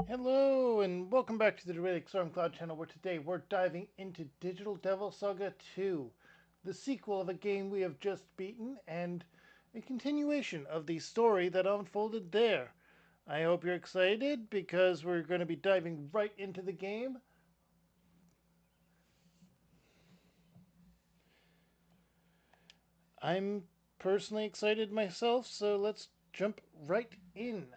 Hello and welcome back to the Druidic Stormcloud channel where today we're diving into Digital Devil Saga 2, the sequel of a game we have just beaten and a continuation of the story that unfolded there. I hope you're excited because we're going to be diving right into the game. I'm personally excited myself, so let's jump right in.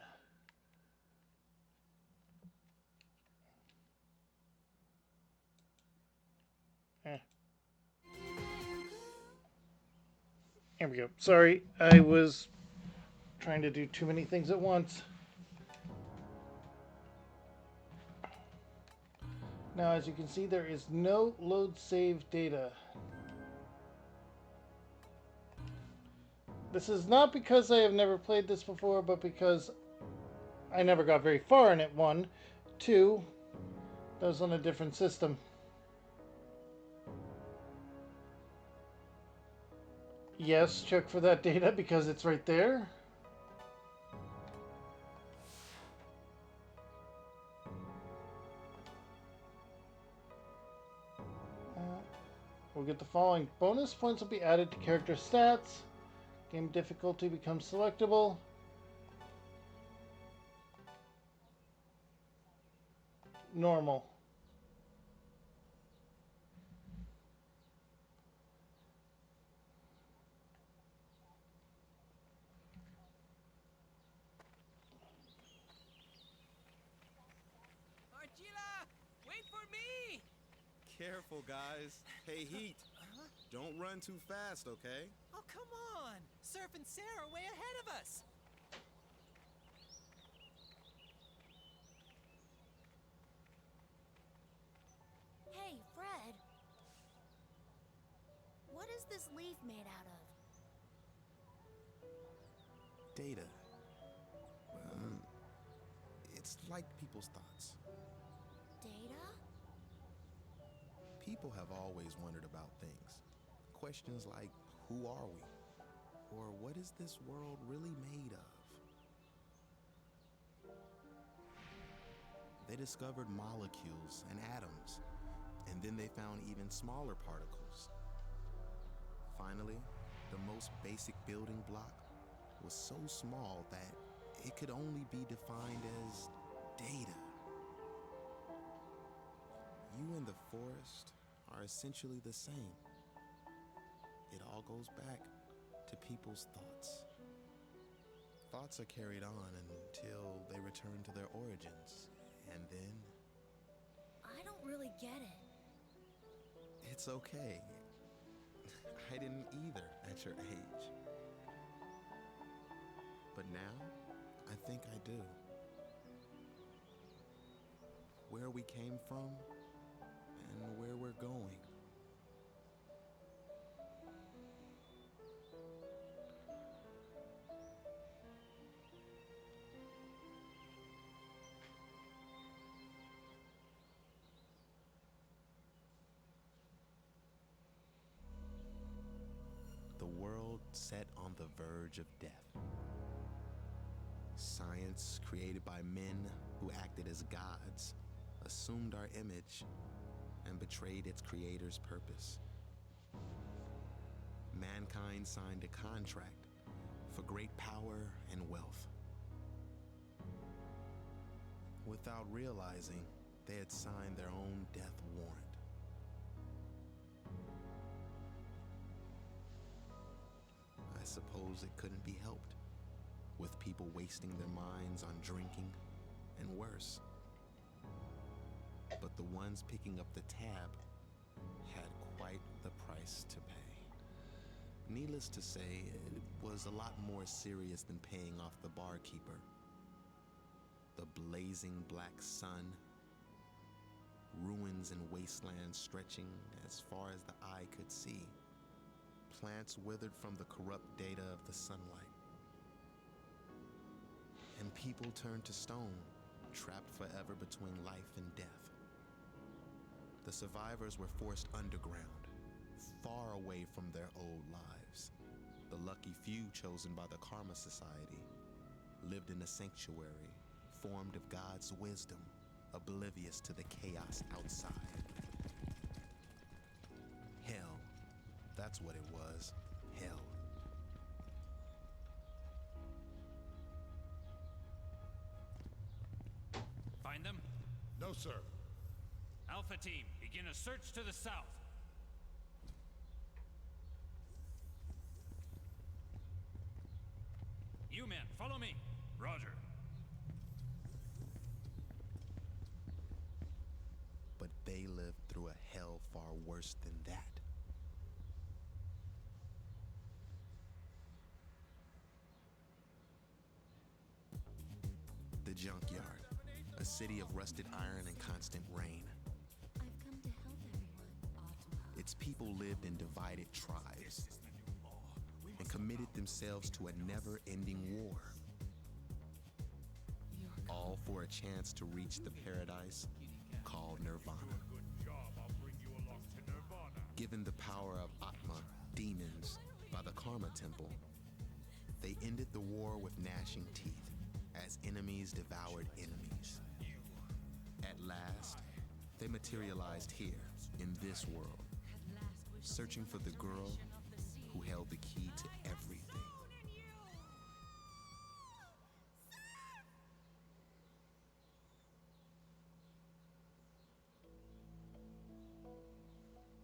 Eh, Here we go. Sorry, I was trying to do too many things at once. Now, as you can see, there is no load save data. This is not because I have never played this before, but because I never got very far in it, one. Two, that was on a different system. Yes, check for that data because it's right there. We'll get the following. Bonus points will be added to character stats. Game difficulty becomes selectable. Normal. Archila! Wait for me! Careful, guys. Hey, Heat. Huh? Don't run too fast, okay? Oh, come on! Surf and Sarah are way ahead of us! Hey, Fred. What is this leaf made out of? Data. Well, it's like people's thoughts. Data? People have always wondered about things. Questions like, who are we? Or what is this world really made of? They discovered molecules and atoms, and then they found even smaller particles. Finally, the most basic building block was so small that it could only be defined as data. You and the forest are essentially the same. It all goes back to people's thoughts. Thoughts are carried on until they return to their origins, and then I don't really get it. it's okay. I didn't either at your age. But now, I think I do. Where we came from and where we're going. The world set on the verge of death. Science, created by men who acted as gods, assumed our image and betrayed its creator's purpose. Mankind signed a contract for great power and wealth. Without realizing, they had signed their own death warrant. I suppose it couldn't be helped, with people wasting their minds on drinking and worse. But the ones picking up the tab had quite the price to pay. Needless to say, it was a lot more serious than paying off the barkeeper. The blazing black sun, ruins and wastelands stretching as far as the eye could see, plants withered from the corrupt data of the sunlight. And people turned to stone, trapped forever between life and death. The survivors were forced underground, far away from their old lives. The lucky few chosen by the Karma Society lived in a sanctuary informed of God's wisdom, oblivious to the chaos outside. Hell. That's what it was. Hell. Find them? No, sir. Alpha Team, begin a search to the south. You men, follow me. Roger. But they lived through a hell far worse than that. The junkyard, a city of rusted iron and constant rain. I've come to help everyone. Its people lived in divided tribes and committed themselves to a never-ending war, all for a chance to reach the paradise called Nirvana. Good job. I'll bring you along to Nirvana. Given the power of Atma, demons, by the Karma Temple, they ended the war with gnashing teeth as enemies devoured enemies. At last, they materialized here in this world, searching for the girl who held the key to everything.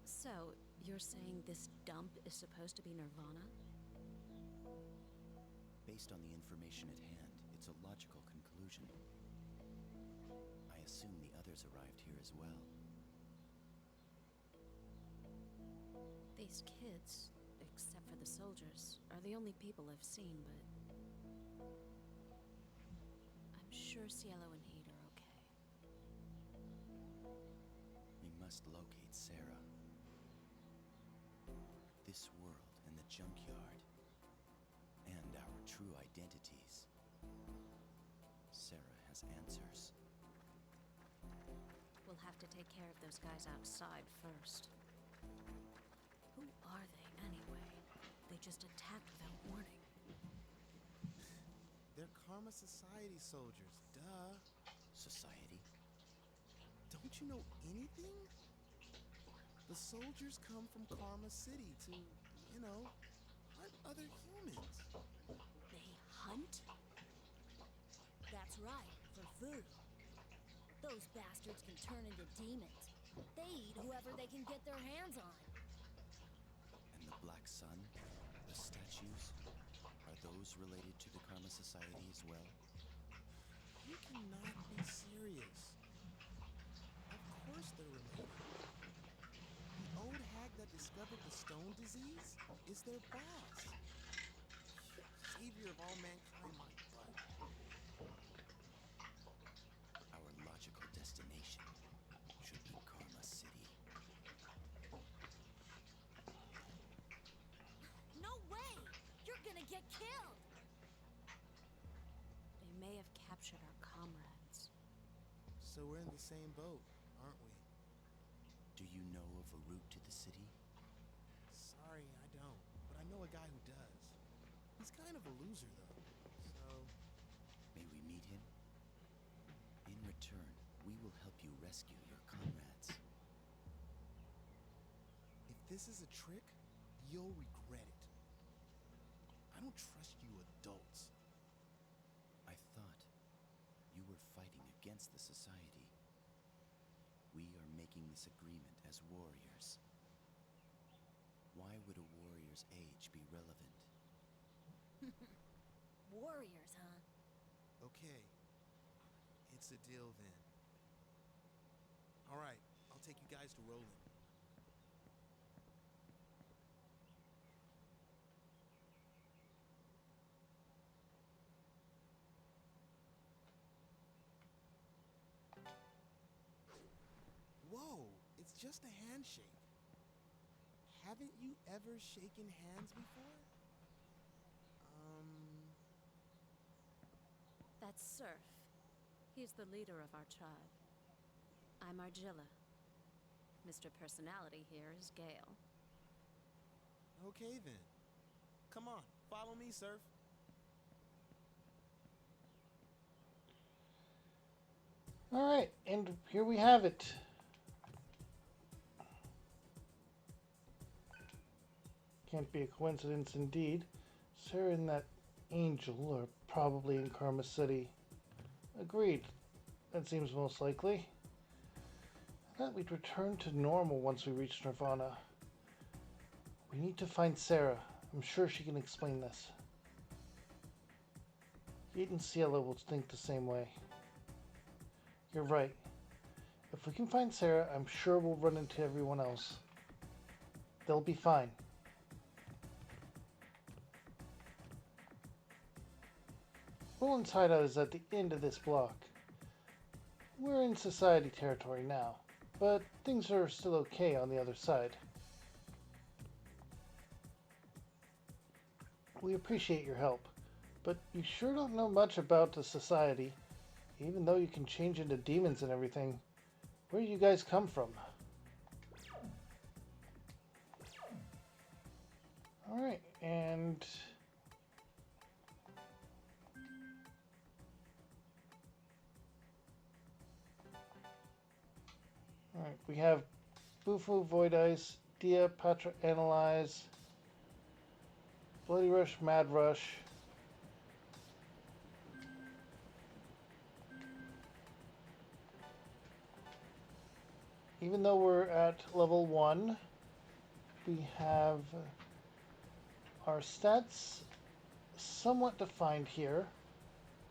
So, you're saying this dump is supposed to be Nirvana? Based on the information at hand, it's a logical conclusion. I assume the others arrived here as well. These kids, except for the soldiers, are the only people I've seen, but... I'm sure Cielo and Heat are okay. We must locate Sarah. This world and the junkyard. And our true identities. Sarah has answers. We'll have to take care of those guys outside first. Who are they, anyway? They just attacked without warning. They're Karma Society soldiers, duh. Society? Don't you know anything? The soldiers come from Karma City to, hunt other humans. They hunt? That's right, for food. Those bastards can turn into demons. They eat whoever they can get their hands on. And the Black Sun? The statues? Are those related to the Karma Society as well? You cannot be serious. Of course they're related. The old hag that discovered the stone disease is their boss. Savior of all mankind, my butt. Our logical destination should be Karma City. No way! You're gonna get killed! They may have captured our comrades. So we're in the same boat, aren't we? Do you know of a route to the city? Sorry, I don't. But I know a guy who does. He's kind of a loser, though. So, May we meet him? In return, we will help you rescue your comrades. if this is a trick, you'll regret it. I don't trust you adults. I thought you were fighting against the society. We are making this agreement as warriors. Why would a warrior's age be relevant? Warriors, huh? Okay. It's a deal then. All right, I'll take you guys to Roland. Whoa, it's just a handshake. Haven't you ever shaken hands before? That's Surf. He's the leader of our tribe. I'm Argilla. Mr. Personality here is Gale. Okay then. Come on, follow me, Surf. Alright, and here we have it. Can't be a coincidence indeed. Sarah and that angel are probably in Karma City. Agreed. That seems most likely. I thought we'd return to normal once we reach Nirvana. We need to find Sarah. I'm sure she can explain this. Kate and Cielo will think the same way. You're right. If we can find Sarah, I'm sure we'll run into everyone else. They'll be fine. Roland's hideout is at the end of this block. We're in society territory now, but things are still okay on the other side. We appreciate your help, but you sure don't know much about the society. Even though you can change into demons and everything, where do you guys come from? Alright, and... Alright, we have Bufu, Void Ice, Dia, Patra, Analyze, Bloody Rush, Mad Rush. Even though we're at level 1, we have our stats somewhat defined here.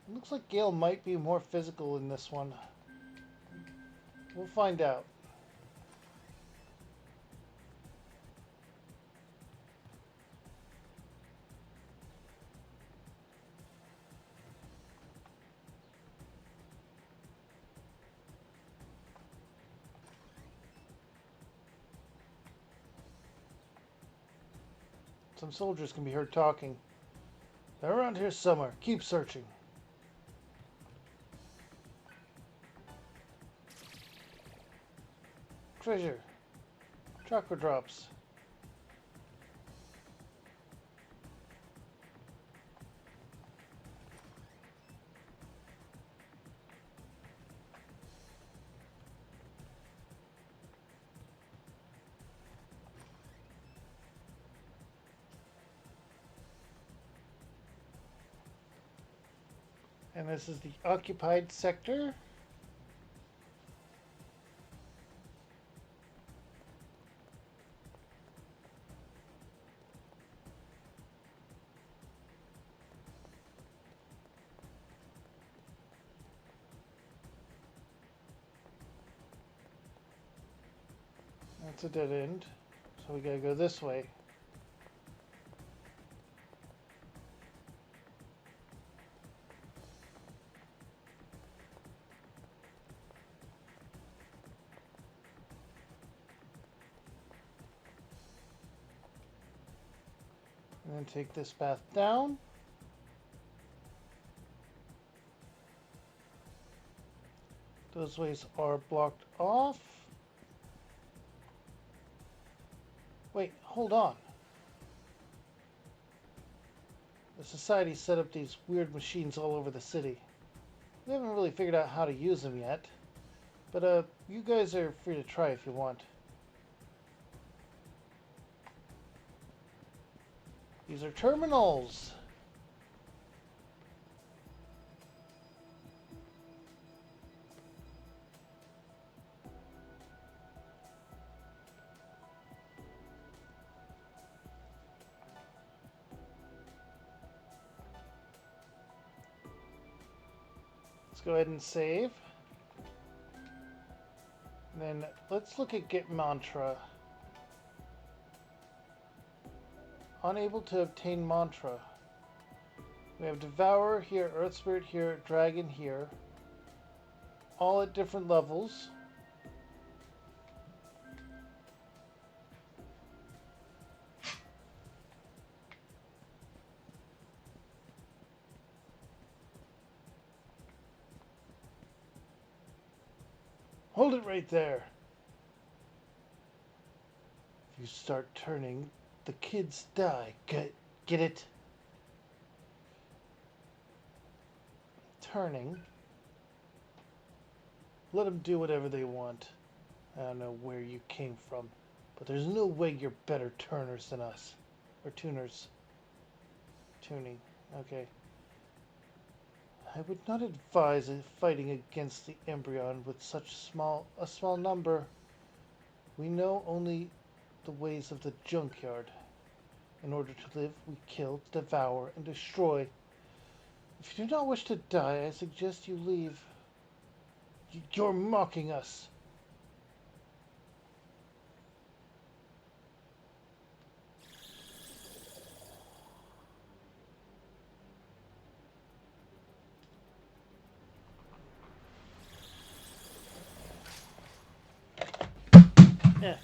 It looks like Gale might be more physical in this one. We'll find out. Some soldiers can be heard talking. They're around here somewhere. Keep searching. Treasure. Chakra drops. And this is the occupied sector. That's a dead end. So we gotta go this way. And then take this path down. Those ways are blocked off. Wait, hold on. The society set up these weird machines all over the city. We haven't really figured out how to use them yet. But you guys are free to try if you want. These are terminals. Let's go ahead and save. And then let's look at Get Mantra. Unable to obtain mantra. We have Devourer here, Earth Spirit here, Dragon here. All at different levels. Hold it right there. If you start turning, the kids die. Get it? Turning. Let them do whatever they want. I don't know where you came from, but there's no way you're better turners than us. Or tuners. Tuning. Okay. I would not advise fighting against the Embryon with such a small number. We know only the ways of the junkyard. In order to live, we kill, devour, and destroy. If you do not wish to die, I suggest you leave. You're mocking us. Yeah.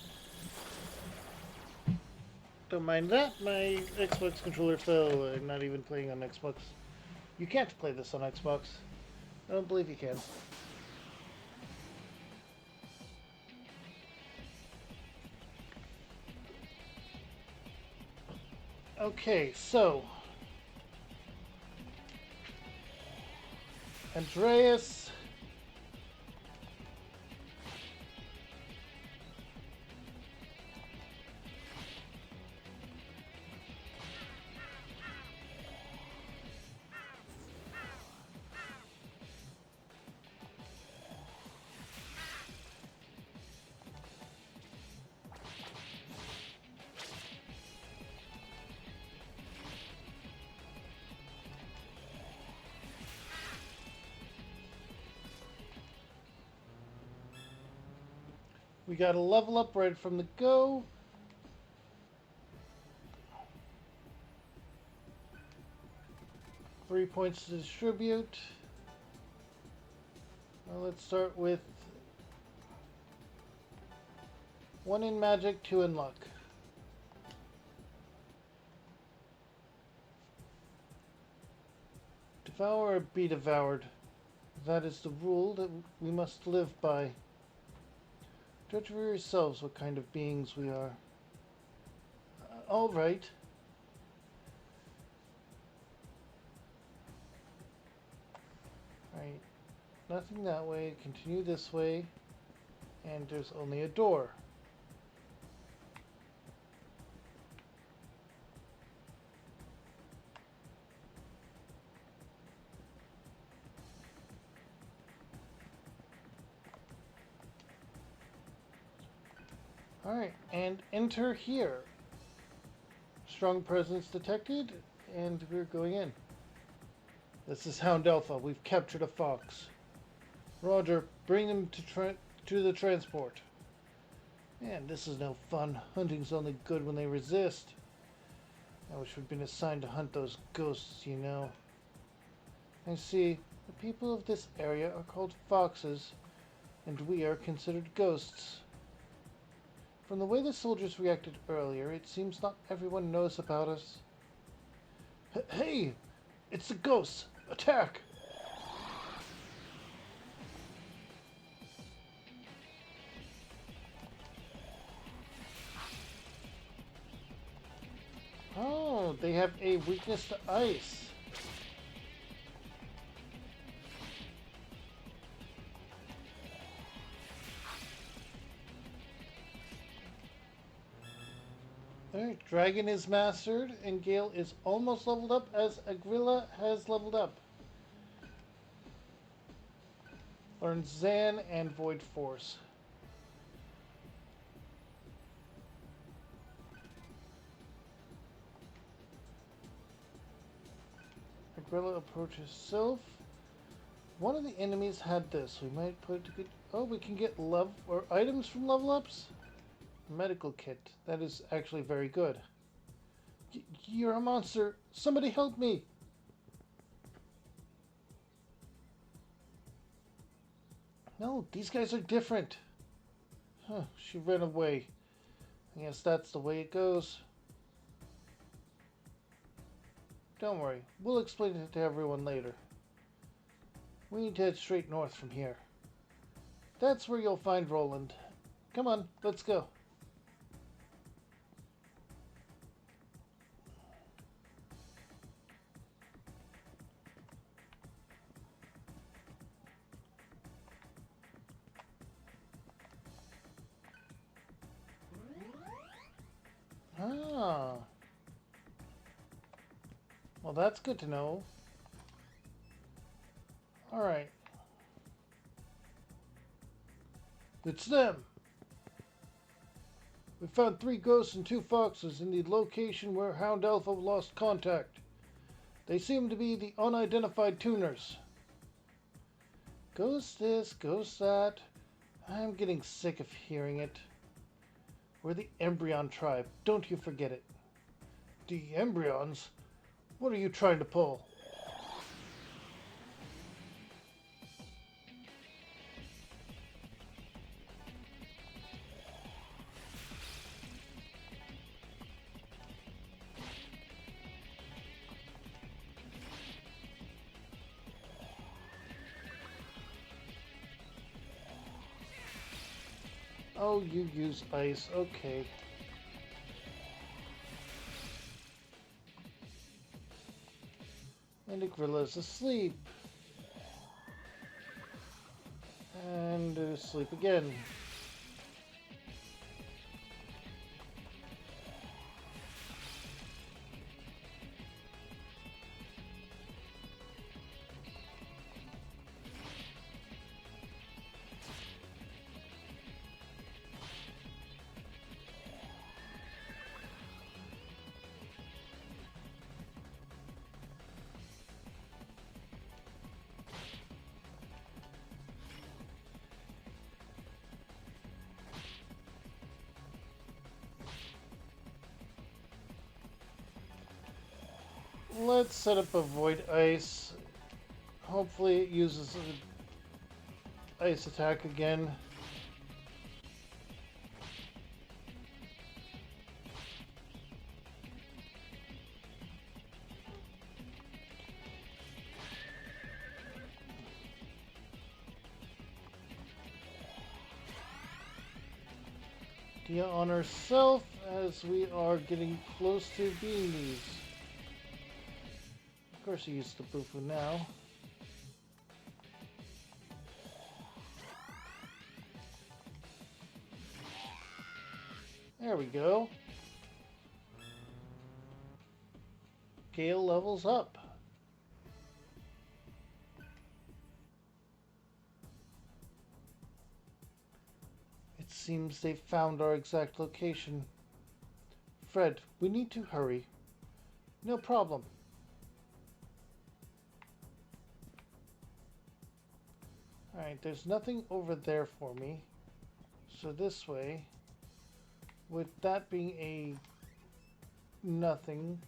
Don't mind that. My Xbox controller fell. I'm not even playing on Xbox. You can't play this on Xbox. I don't believe you can. Okay, so Andreas. We got a level up right from the go. Three points to distribute. Well, let's start with one in magic, two in luck. Devour or be devoured. That is the rule that we must live by. Judge for yourselves what kind of beings we are. All right. Right. Nothing that way. Continue this way. And there's only a door. Alright, and enter here. Strong presence detected, and we're going in. This is Hound Alpha. We've captured a fox. Roger, bring them to the transport. Man, this is no fun. Hunting's only good when they resist. I wish we'd been assigned to hunt those ghosts, you know. I see. The people of this area are called foxes, and we are considered ghosts. From the way the soldiers reacted earlier, it seems not everyone knows about us. Hey! It's the ghosts! Attack! Oh, they have a weakness to ice. Alright, Dragon is mastered, and Gale is almost leveled up as Agrilla has leveled up. Learn Zan and Void Force. Agrilla approaches Sylph. One of the enemies had this. We might put it to good... Oh, we can get items from level ups? Medical kit. That is actually very good. You're a monster. Somebody help me. No, these guys are different. Huh, she ran away. I guess that's the way it goes. Don't worry. We'll explain it to everyone later. We need to head straight north from here. That's where you'll find Roland. Come on, let's go. Ah. Well, that's good to know. Alright. It's them! We found 3 ghosts and 2 foxes in the location where Hound Alpha lost contact. They seem to be the unidentified tuners. Ghost this, ghost that. I'm getting sick of hearing it. We're the Embryon tribe, don't you forget it. The Embryons? What are you trying to pull? Oh, you use ice. Okay. And the gorilla's asleep. And asleep again. Let's set up a void ice. Hopefully it uses an ice attack again. Dia on herself as we are getting close to being these. Of course, he used the Bufu now. There we go. Gale levels up. It seems they've found our exact location. Fred, we need to hurry. No problem. Alright, there's nothing over there for me. So this way, with that being a nothing,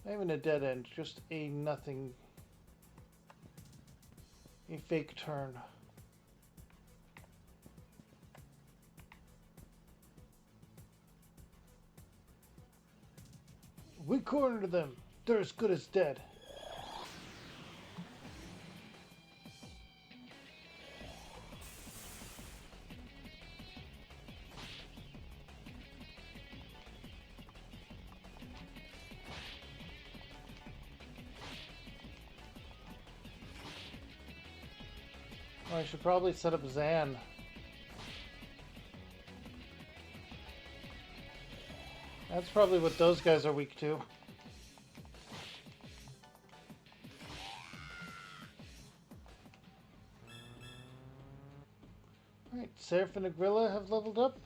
not even a dead end, just a nothing, a fake turn. We cornered them. They're as good as dead. I should probably set up Zan. That's probably what those guys are weak to. Alright, Seraph and Agrilla have leveled up.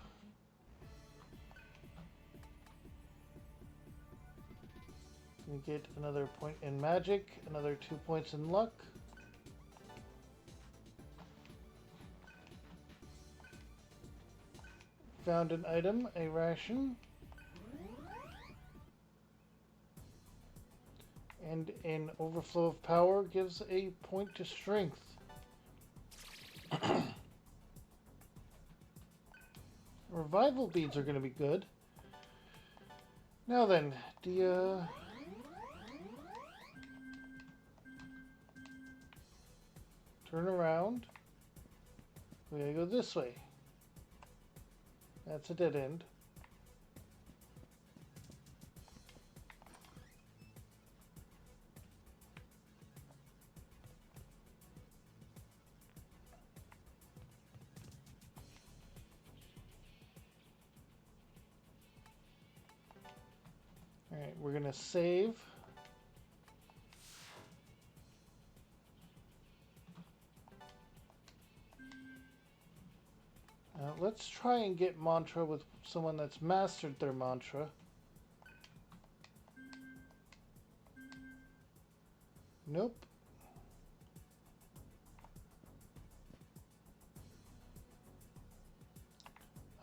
We get another point in magic, another 2 points in luck. Found an item, a ration. And an overflow of power gives a point to strength. Revival beads are going to be good. Now then, do you... turn around. We gotta go this way. That's a dead end. we're gonna save. Now let's try and get mantra with someone that's mastered their mantra. Nope.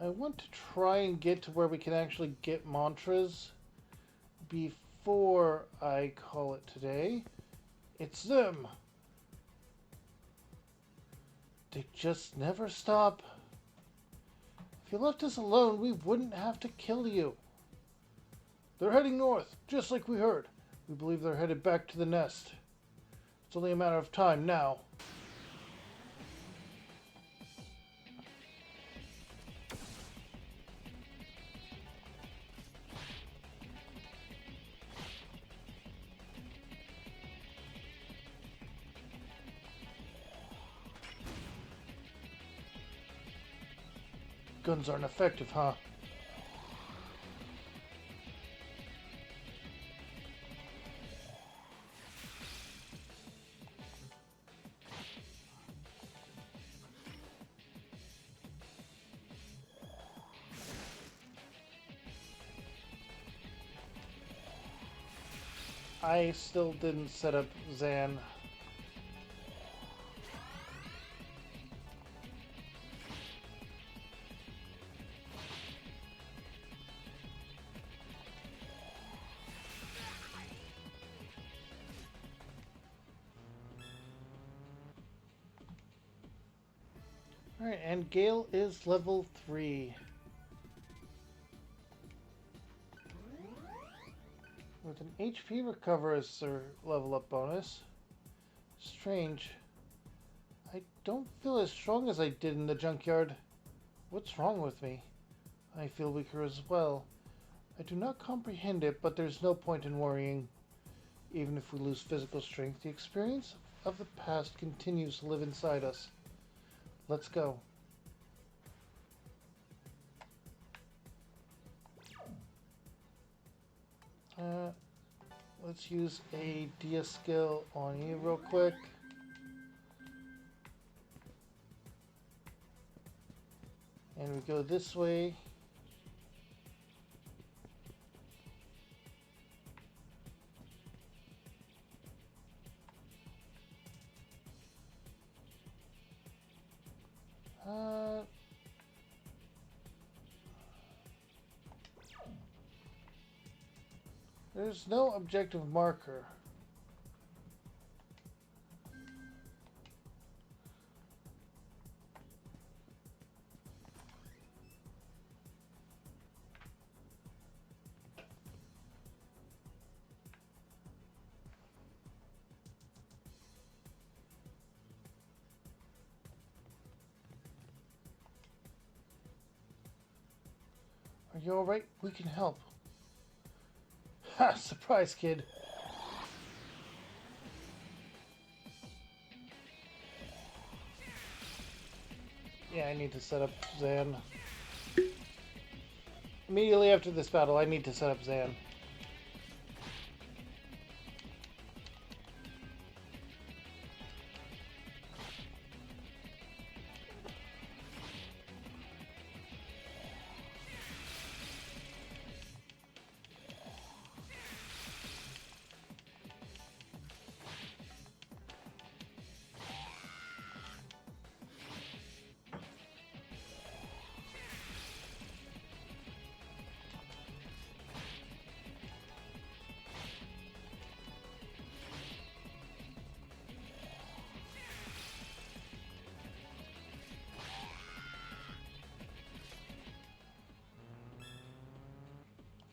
I want to try and get to where we can actually get mantras before I call it today. It's them. They just never stop. If you left us alone, we wouldn't have to kill you. They're heading north, just like we heard. We believe they're headed back to the nest. It's only a matter of time now. Guns aren't effective, huh? I still didn't set up Zan. Alright, and Gale is level 3. With an HP recover as their level up bonus. Strange. I don't feel as strong as I did in the junkyard. What's wrong with me? I feel weaker as well. I do not comprehend it, but there's no point in worrying. Even if we lose physical strength, the experience of the past continues to live inside us. Let's go. Let's use a Dia skill on you real quick. And we go this way. There's no objective marker. Are you alright? We can help. Ha! Surprise, kid. Yeah, I need to set up Zan. Immediately after this battle, I need to set up Zan.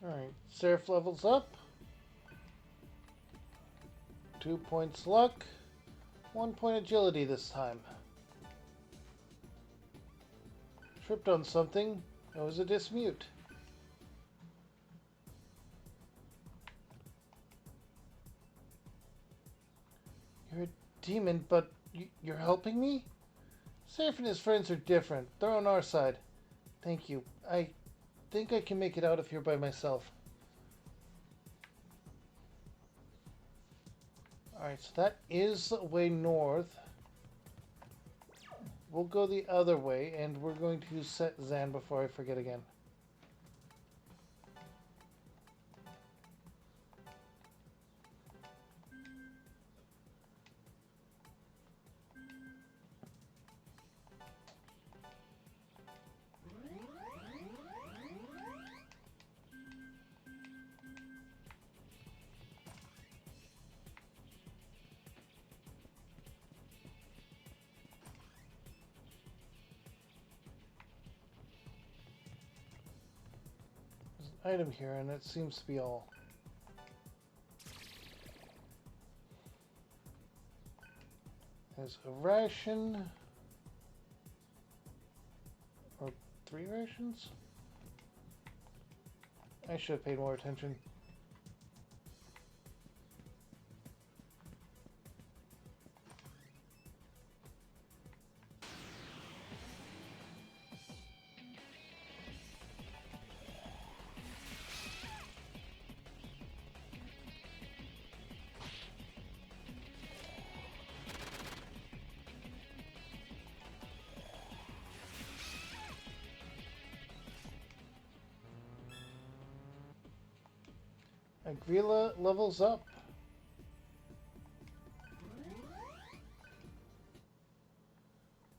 Alright, Seraph levels up. 2 points luck. 1 point agility this time. Tripped on something. It was a dismute. You're a demon, but you're helping me? Seraph and his friends are different. They're on our side. Thank you. I think I can make it out of here by myself. Alright, so that is way north. We'll go the other way, and we're going to set Zan before I forget again. Item here, and it seems to be all. There's a ration. Or 3 rations? I should have paid more attention. Agrila levels up.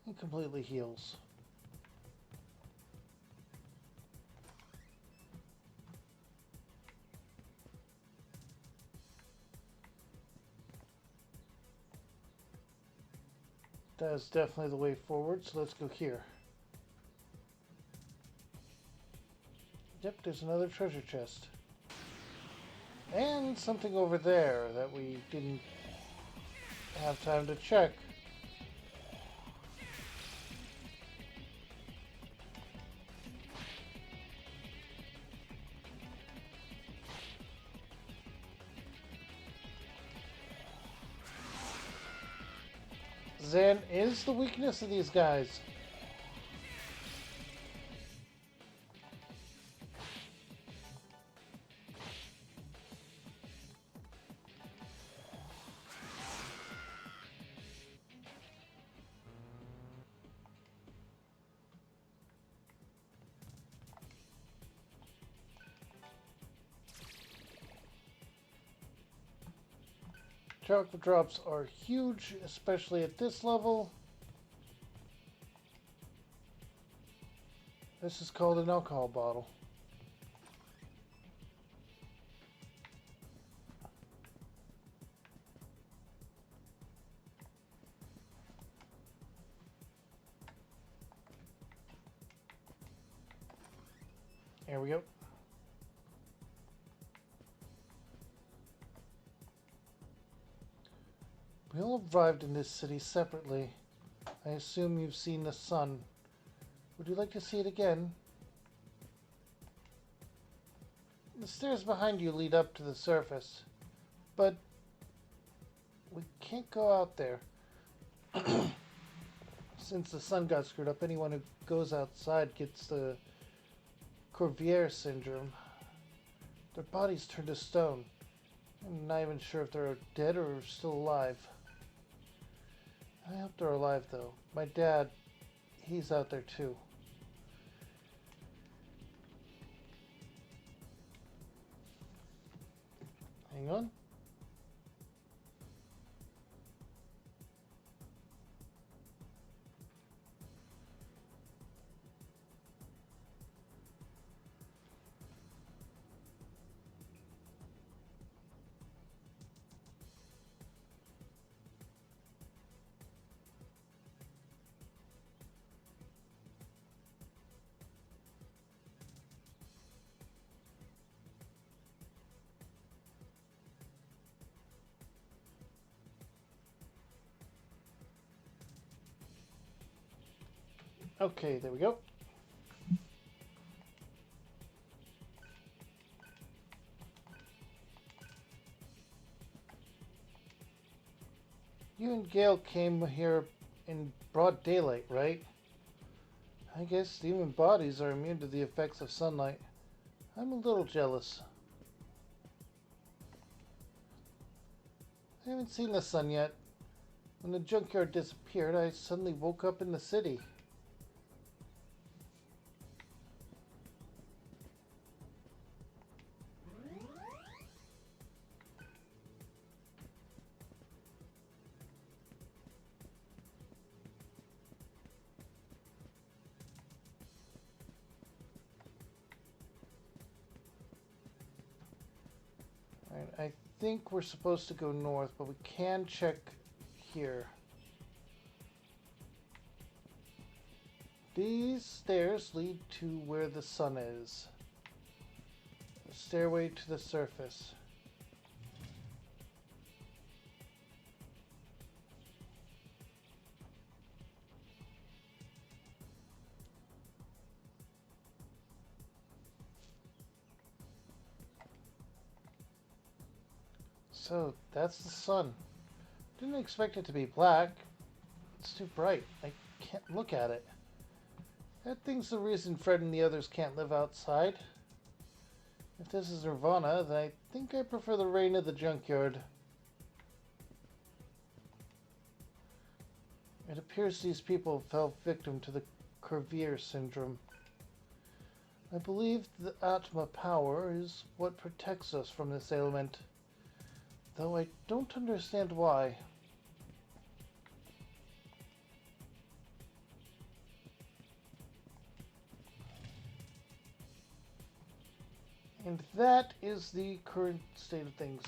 He completely heals. That is definitely the way forward, so let's go here. Yep, there's another treasure chest. And something over there that we didn't have time to check. Zan is the weakness of these guys. Chocolate drops are huge, especially at this level. This is called an alcohol bottle. There we go. We all arrived in this city separately. I assume you've seen the sun. Would you like to see it again? The stairs behind you lead up to the surface, but we can't go out there. Since the sun got screwed up, anyone who goes outside gets the Corvier syndrome. Their bodies turn to stone. I'm not even sure if they're dead or still alive. I hope they're alive, though. My dad, he's out there, too. Hang on. Okay, there we go. You and Gale came here in broad daylight, right? I guess human bodies are immune to the effects of sunlight. I'm a little jealous. I haven't seen the sun yet. When the junkyard disappeared, I suddenly woke up in the city. Alright, I think we're supposed to go north, but we can check here. These stairs lead to where the sun is. The stairway to the surface. So, that's the sun. Didn't expect it to be black. It's too bright. I can't look at it. That thing's the reason Fred and the others can't live outside. If this is Nirvana, then I think I prefer the rain of the junkyard. It appears these people fell victim to the Curvier syndrome. I believe the Atma power is what protects us from this ailment, though I don't understand why. And that is the current state of things.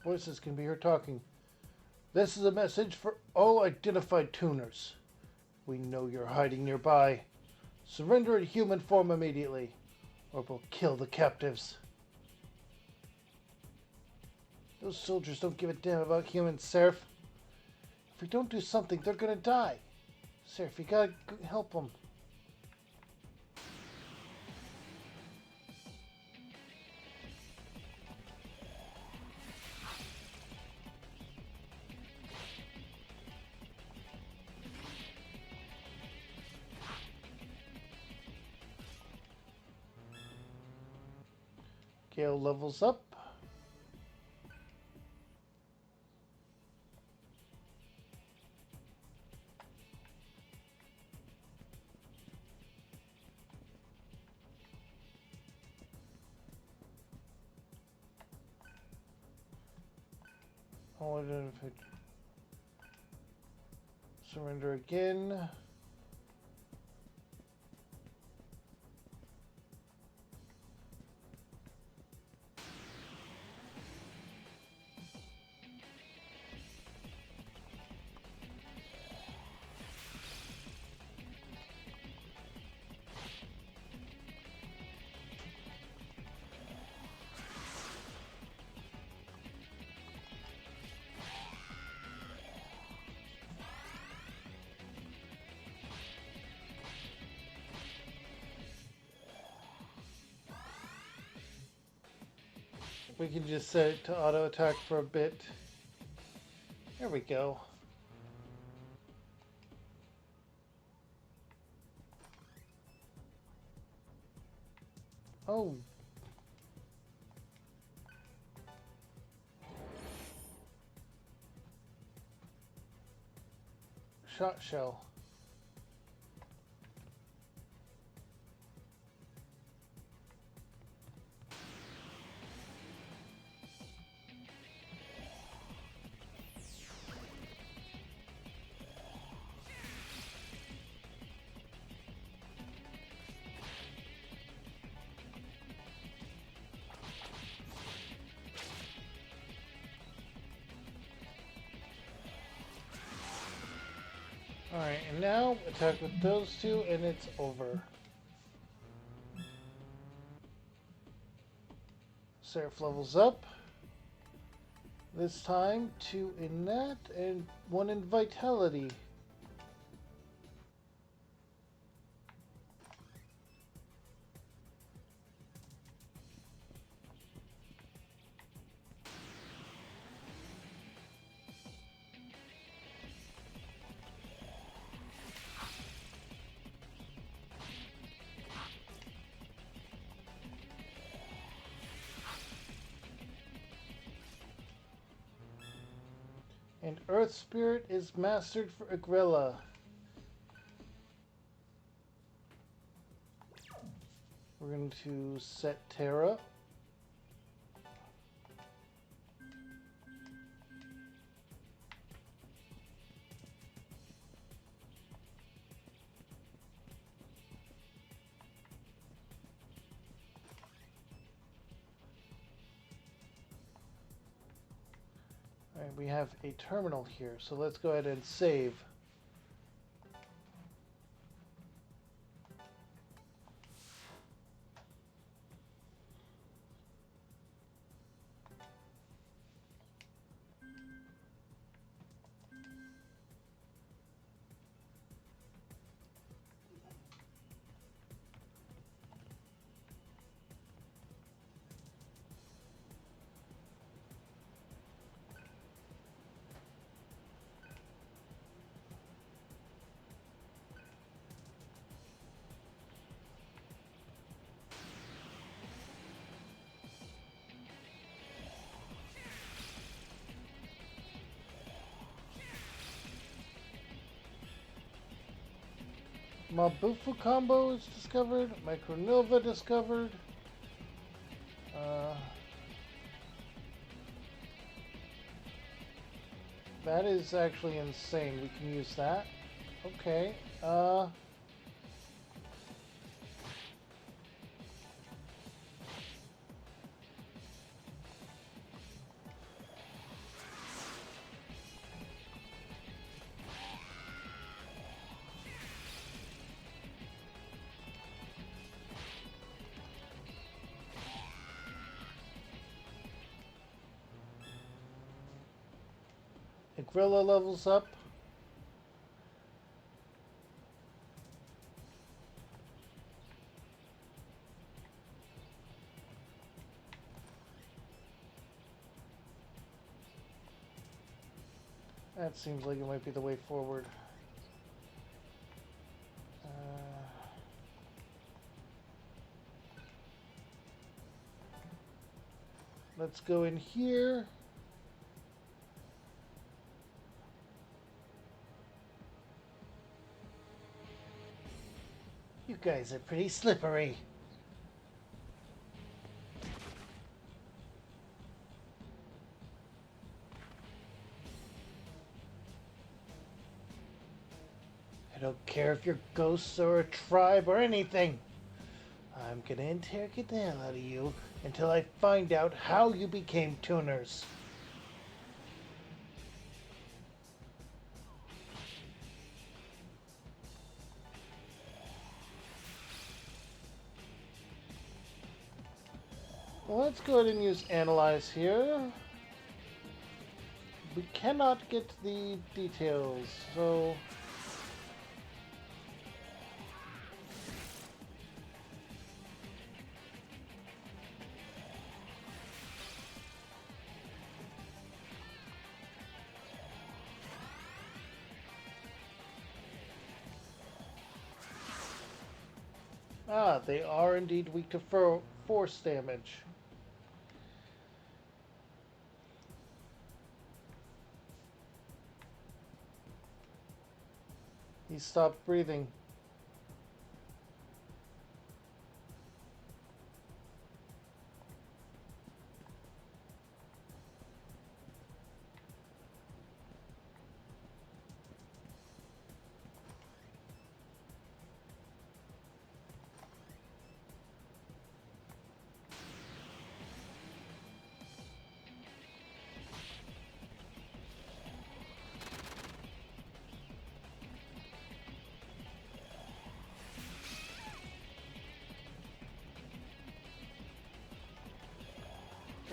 Voices can be heard talking. This is a message for all identified tuners. We know you're hiding nearby. Surrender in human form immediately, or we'll kill the captives. Those soldiers don't give a damn about humans, Seraph. If we don't do something, they're gonna die. Seraph, you gotta help them. Gale levels up. I'll identify. Surrender again. We can just set it to auto attack for a bit. There we go. Oh. Shot shell. Alright, and now attack with those two and it's over. Seraph levels up. This time 2 in that and 1 in vitality. And Earth Spirit is mastered for Agrella. We're going to set Terra. Alright, we have a terminal here, so let's go ahead and save. Mabufu combo is discovered. Micronova discovered. That is actually insane. We can use that. Okay. Agrella levels up. That seems like it might be the way forward. Let's go in here. You guys are pretty slippery. I don't care if you're ghosts or a tribe or anything. I'm gonna interrogate the hell out of you until I find out how you became tuners. Well, let's go ahead and use Analyze here. We cannot get the details, so... Ah, they are indeed weak to force damage. He stopped breathing.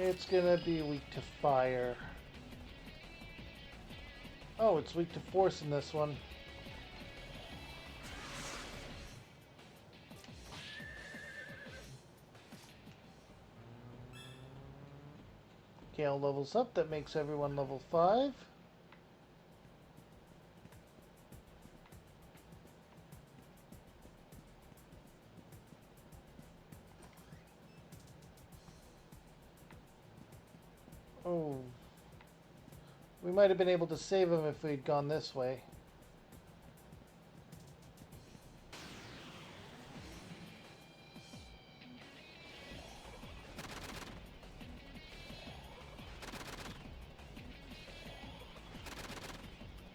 It's gonna be weak to fire. Oh, it's weak to force in this one. Gale levels up. That makes everyone level 5. Oh. We might have been able to save him if we'd gone this way.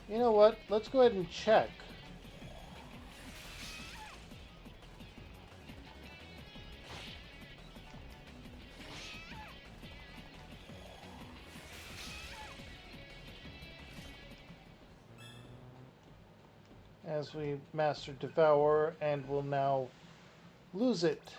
You know what? Let's go ahead and check. As we master Devour and will now lose it.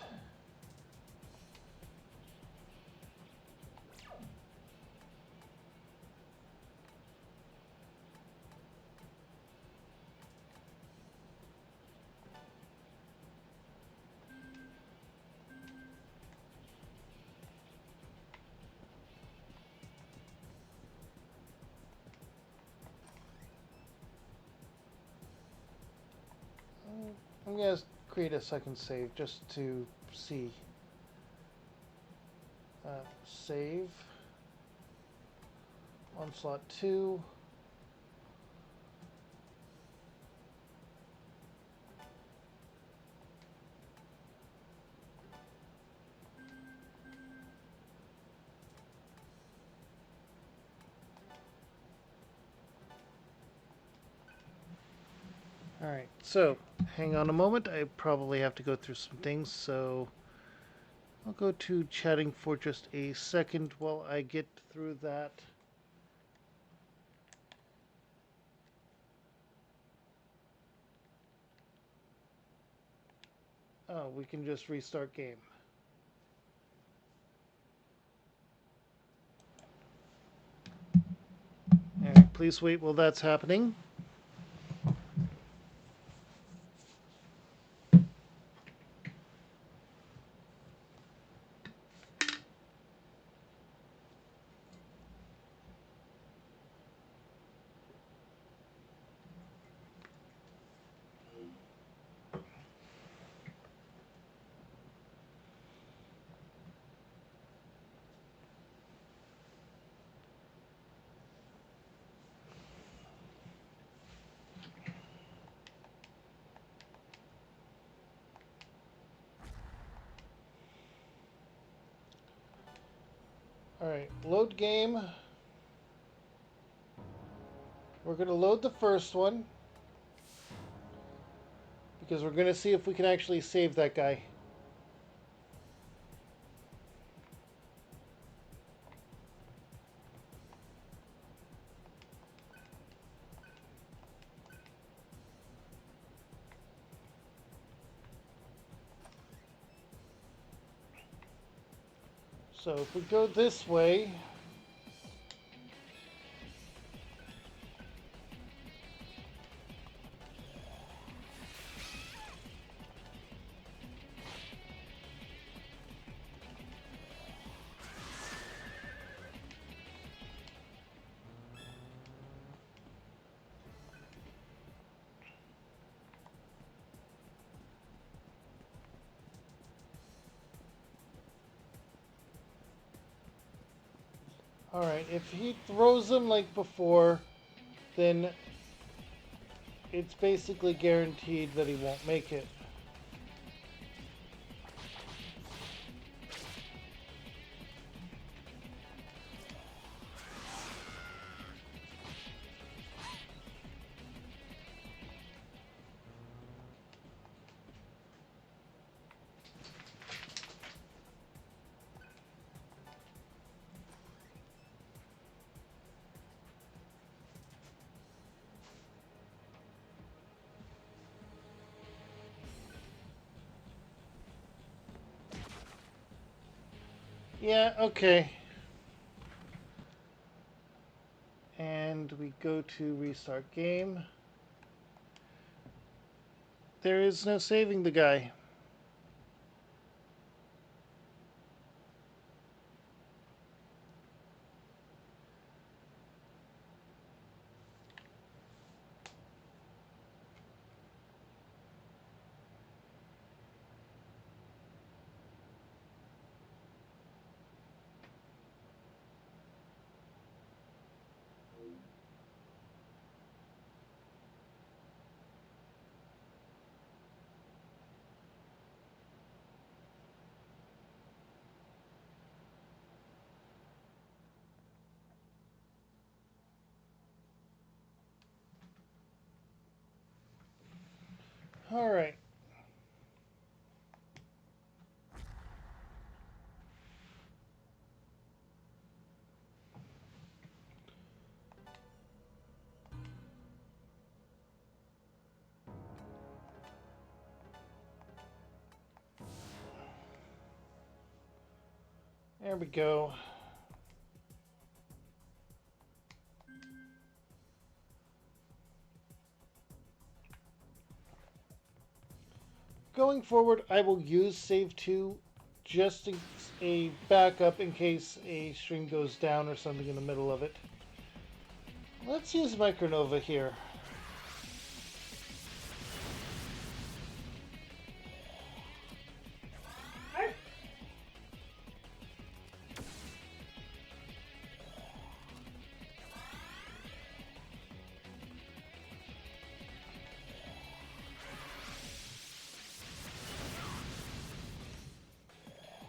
I'm going to create a second save just to see. Save. Onslaught 2. Alright, so hang on a moment. I probably have to go through some things, so I'll go to chatting for just a second while I get through that. Oh, we can just restart game. Alright, please wait while that's happening. Alright, load game. We're going to load the first one. Because we're going to see if we can actually save that guy. So if we go this way... Alright, if he throws them like before, then it's basically guaranteed that he won't make it. Yeah, okay. go to restart game. There is no saving the guy. All right. There we go. Going forward, I will use save 2 just as a backup in case a stream goes down or something in the middle of it. Let's use Micronova here.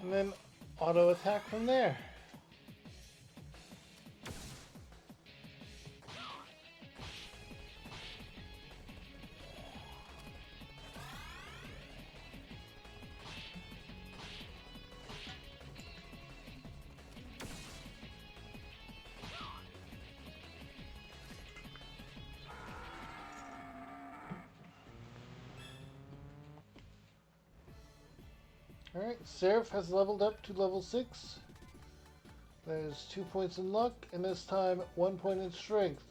And then auto attack from there. Alright, Seraph has leveled up to level 6. That is 2 points in luck, and this time 1 point in strength.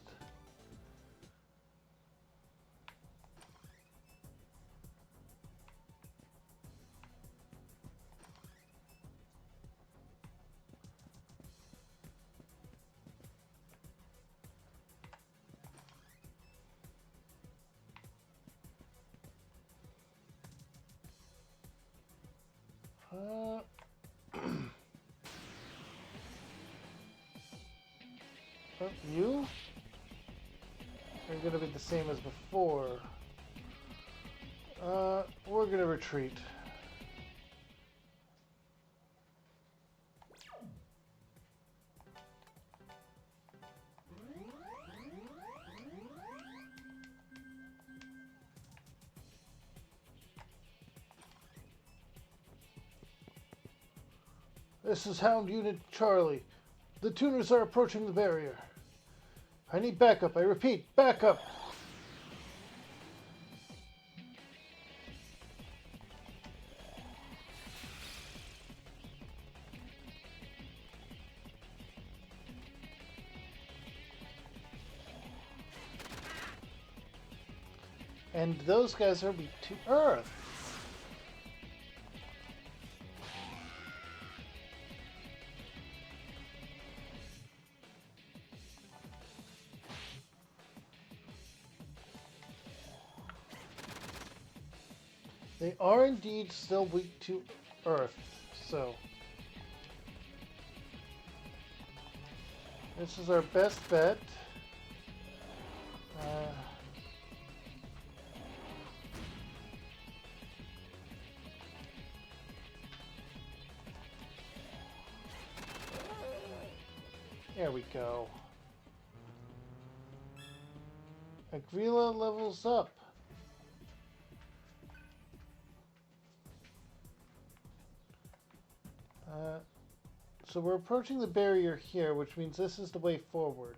Uh, oh, you are going to be the same as before. We're going to retreat. This is Hound Unit Charlie. The tuners are approaching the barrier. I need backup. I repeat, backup. And those guys are weak to Earth. They are indeed still weak to Earth, so this is our best bet. There we go. Agrila levels up. So we're approaching the barrier here, which means this is the way forward.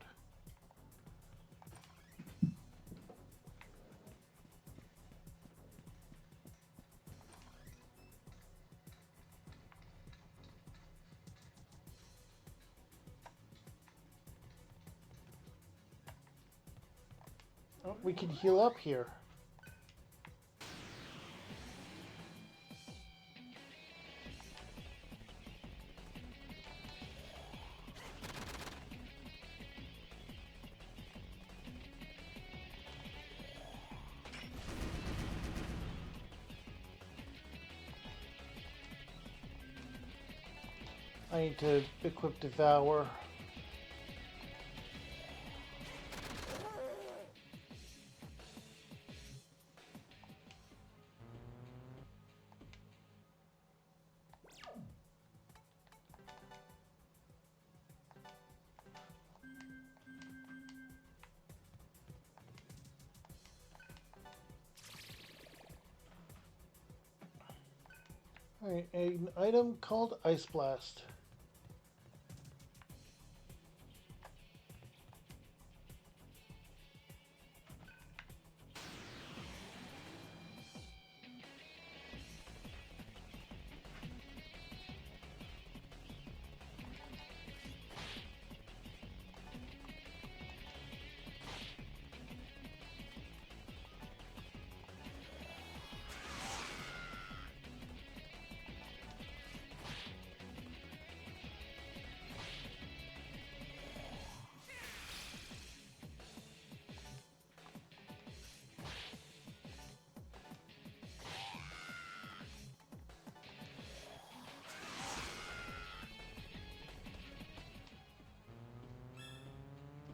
Oh, we can heal up here. I need to equip Devour. Alright, an item called Ice Blast.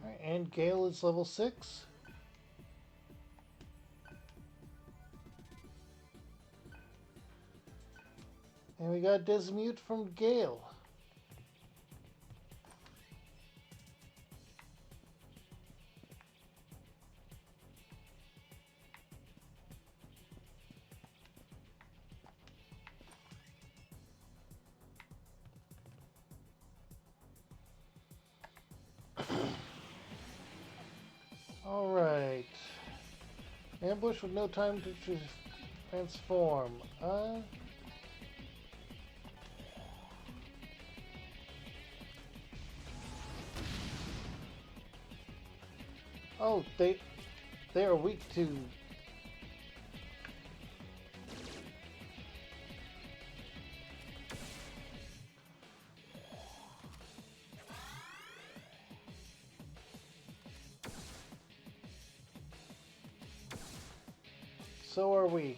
Alright, and Gale is level 6. And we got Dismute from Gale. Alright. Ambush with no time to transform. Oh, they are weak to... So are we.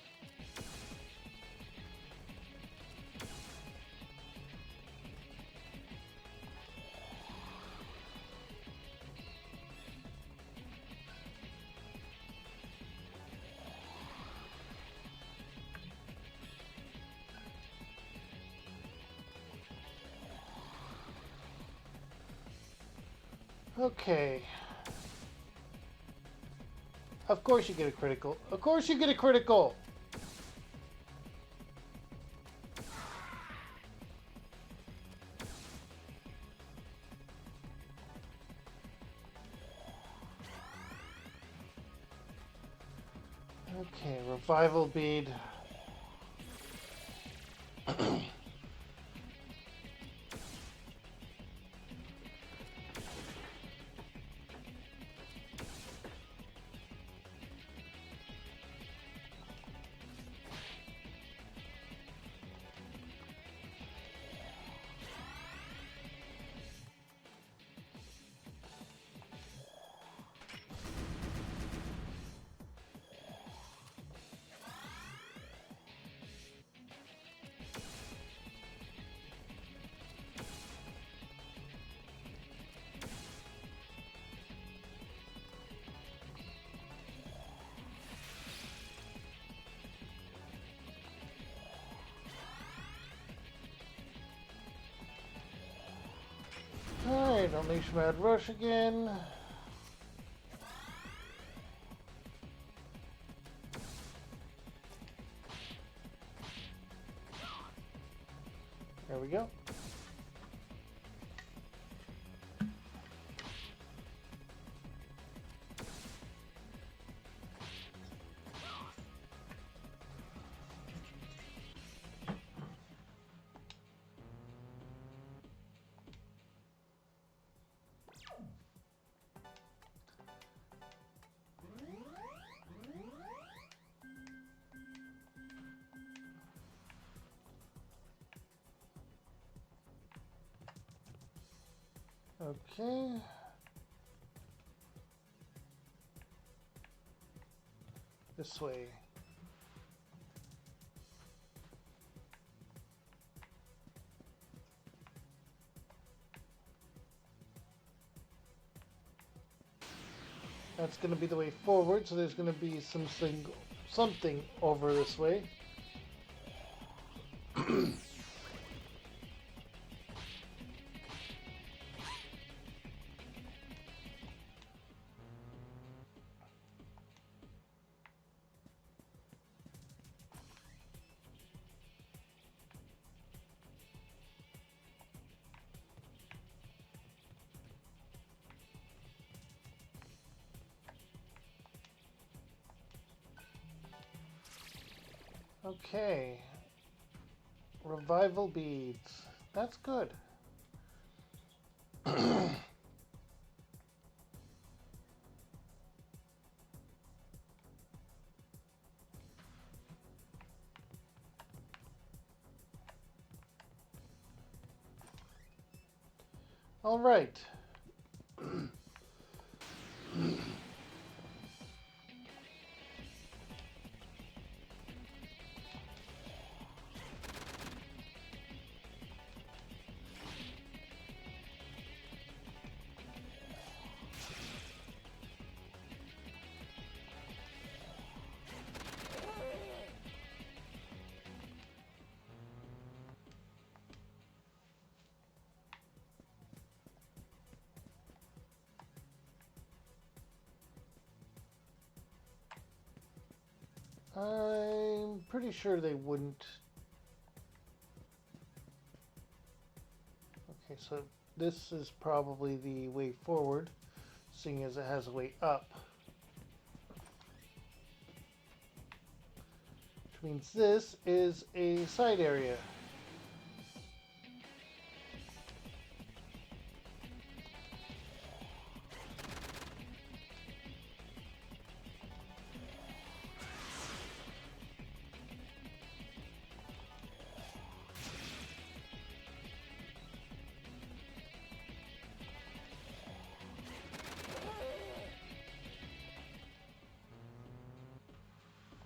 Okay. Of course you get a critical. Of course you get a critical! Okay, revival bead. Alright, unleash Mad Rush again. There we go. Okay. This way. That's going to be the way forward, so there's going to be something over this way. Okay. Revival beads. That's good. All right. I'm pretty sure they wouldn't. Okay, so this is probably the way forward, seeing as it has a way up. Which means this is a side area.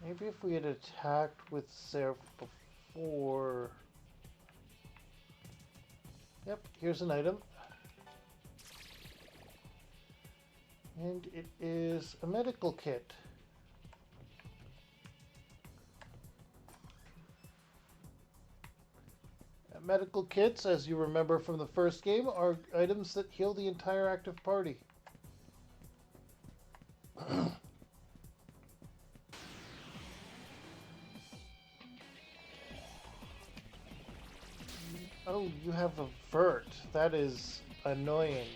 Maybe if we had attacked with Seraph before... Yep, here's an item. And it is a medical kit. Medical kits, as you remember from the first game, are items that heal the entire active party. Oh, you have a vert. That is annoying.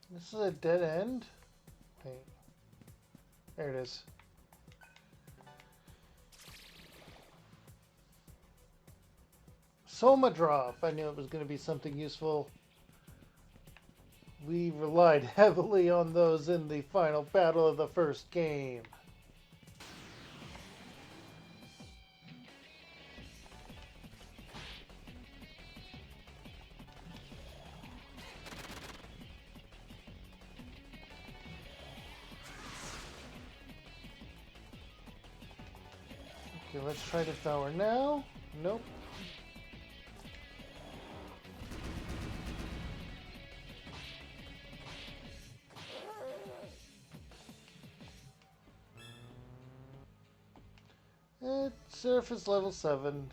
This is a dead end? Wait. There it is. Soma drop. I knew it was going to be something useful. We relied heavily on those in the final battle of the first game. Okay, let's try the tower now. Nope. Surface level 7.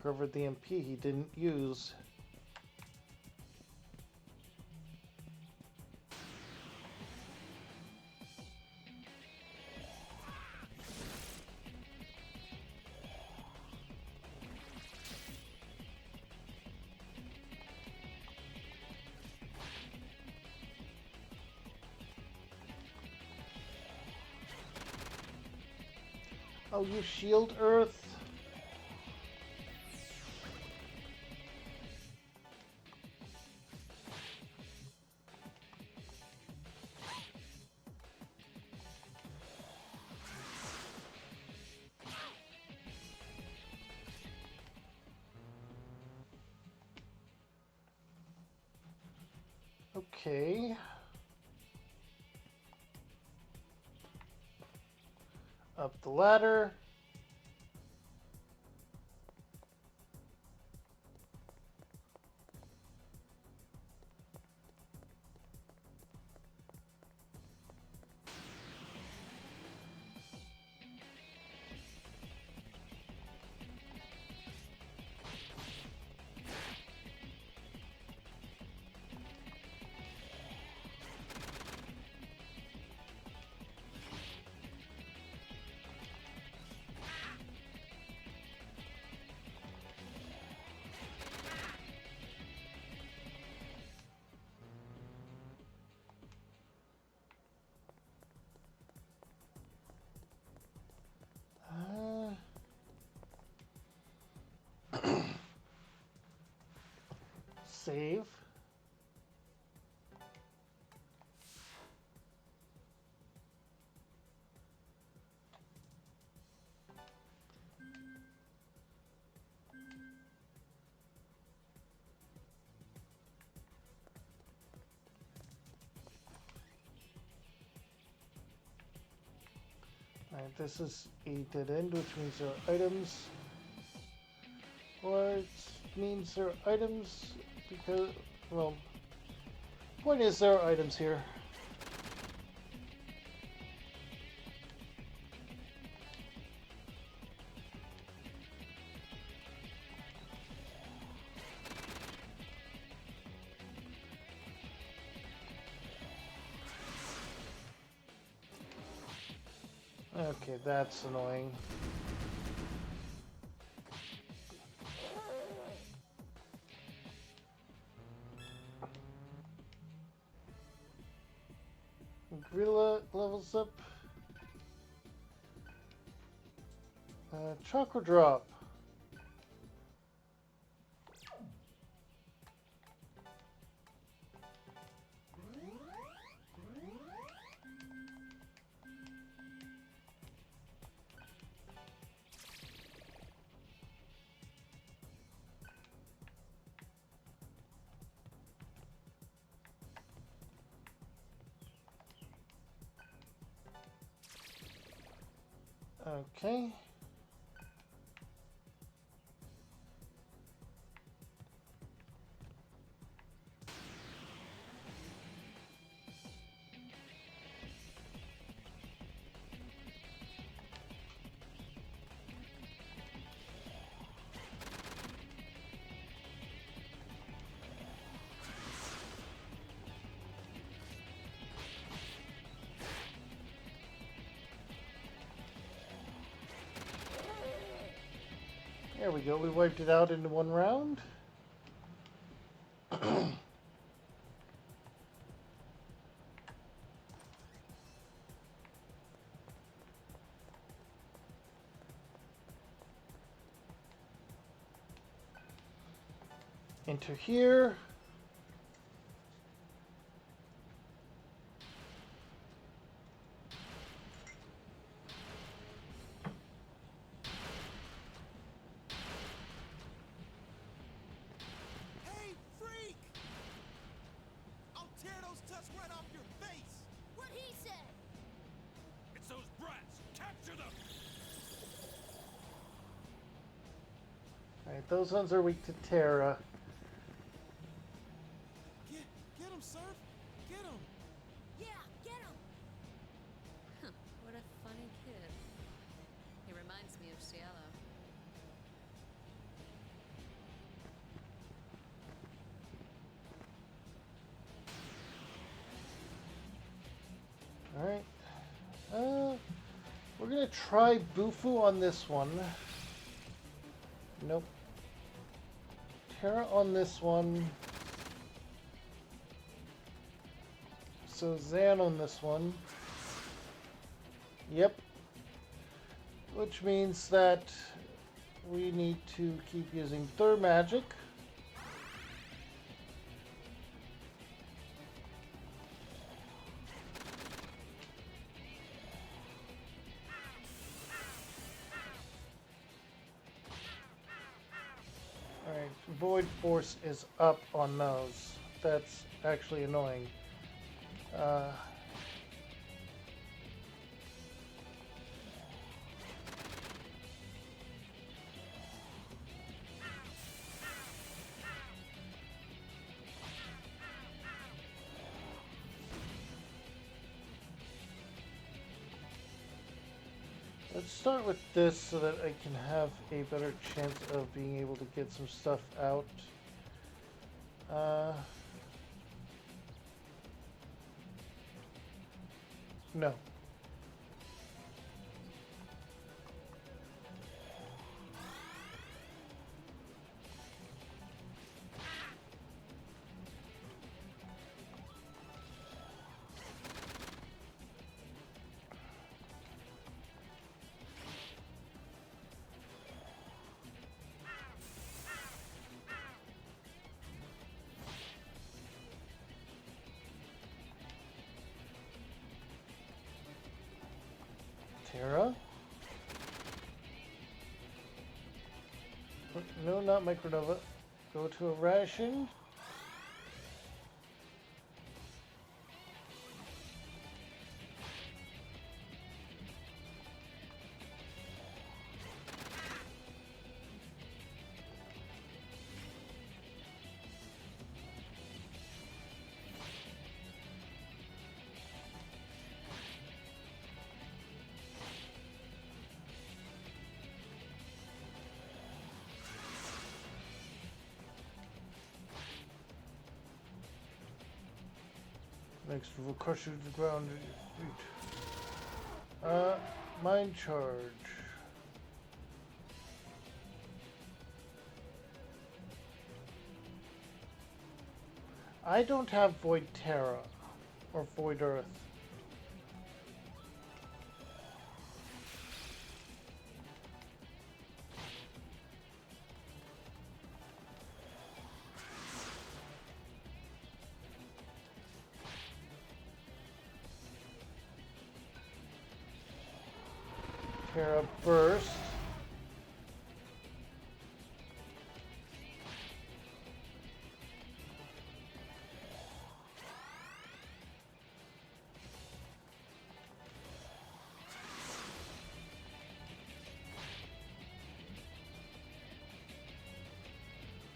Recovered the MP he didn't use. Oh, you shield Earth? Okay. Up the ladder. Save. Alright, this is a dead end, which means there are items. Or it means there are items because, well, point is there are items here. Okay, that's annoying. Gorilla levels up. Chakra drop. Okay. There we go, we wiped it out in one round. Enter here. Hey, freak! I'll tear those tusks right off your face! What he said! It's those brats! Capture them! Alright, those ones are weak to Terra. Get him, Surf! Get him! Yeah, get him! What a funny kid. He reminds me of Cielo. We're gonna try Bufu on this one. Nope. Terra on this one. So Zan on this one. Yep. Which means that we need to keep using third magic. Alright, Void Force is up on those. That's actually annoying. Let's start with this so that I can have a better chance of being able to get some stuff out. No. Terra? No, not Micronova. Go to a ration. Next, we'll crush you to the ground at your feet. Mind charge. I don't have Void Terra or Void Earth. Terra Burst.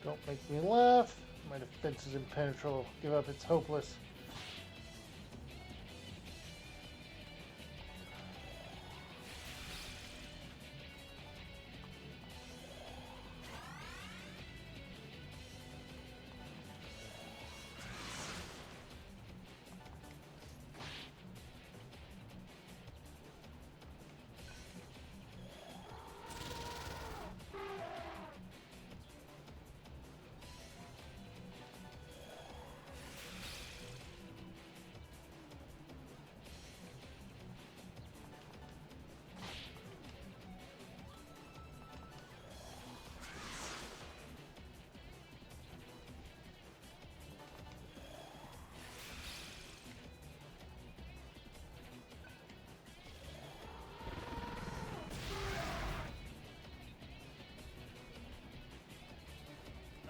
Don't make me laugh. My defense is impenetrable. Give up, it's hopeless.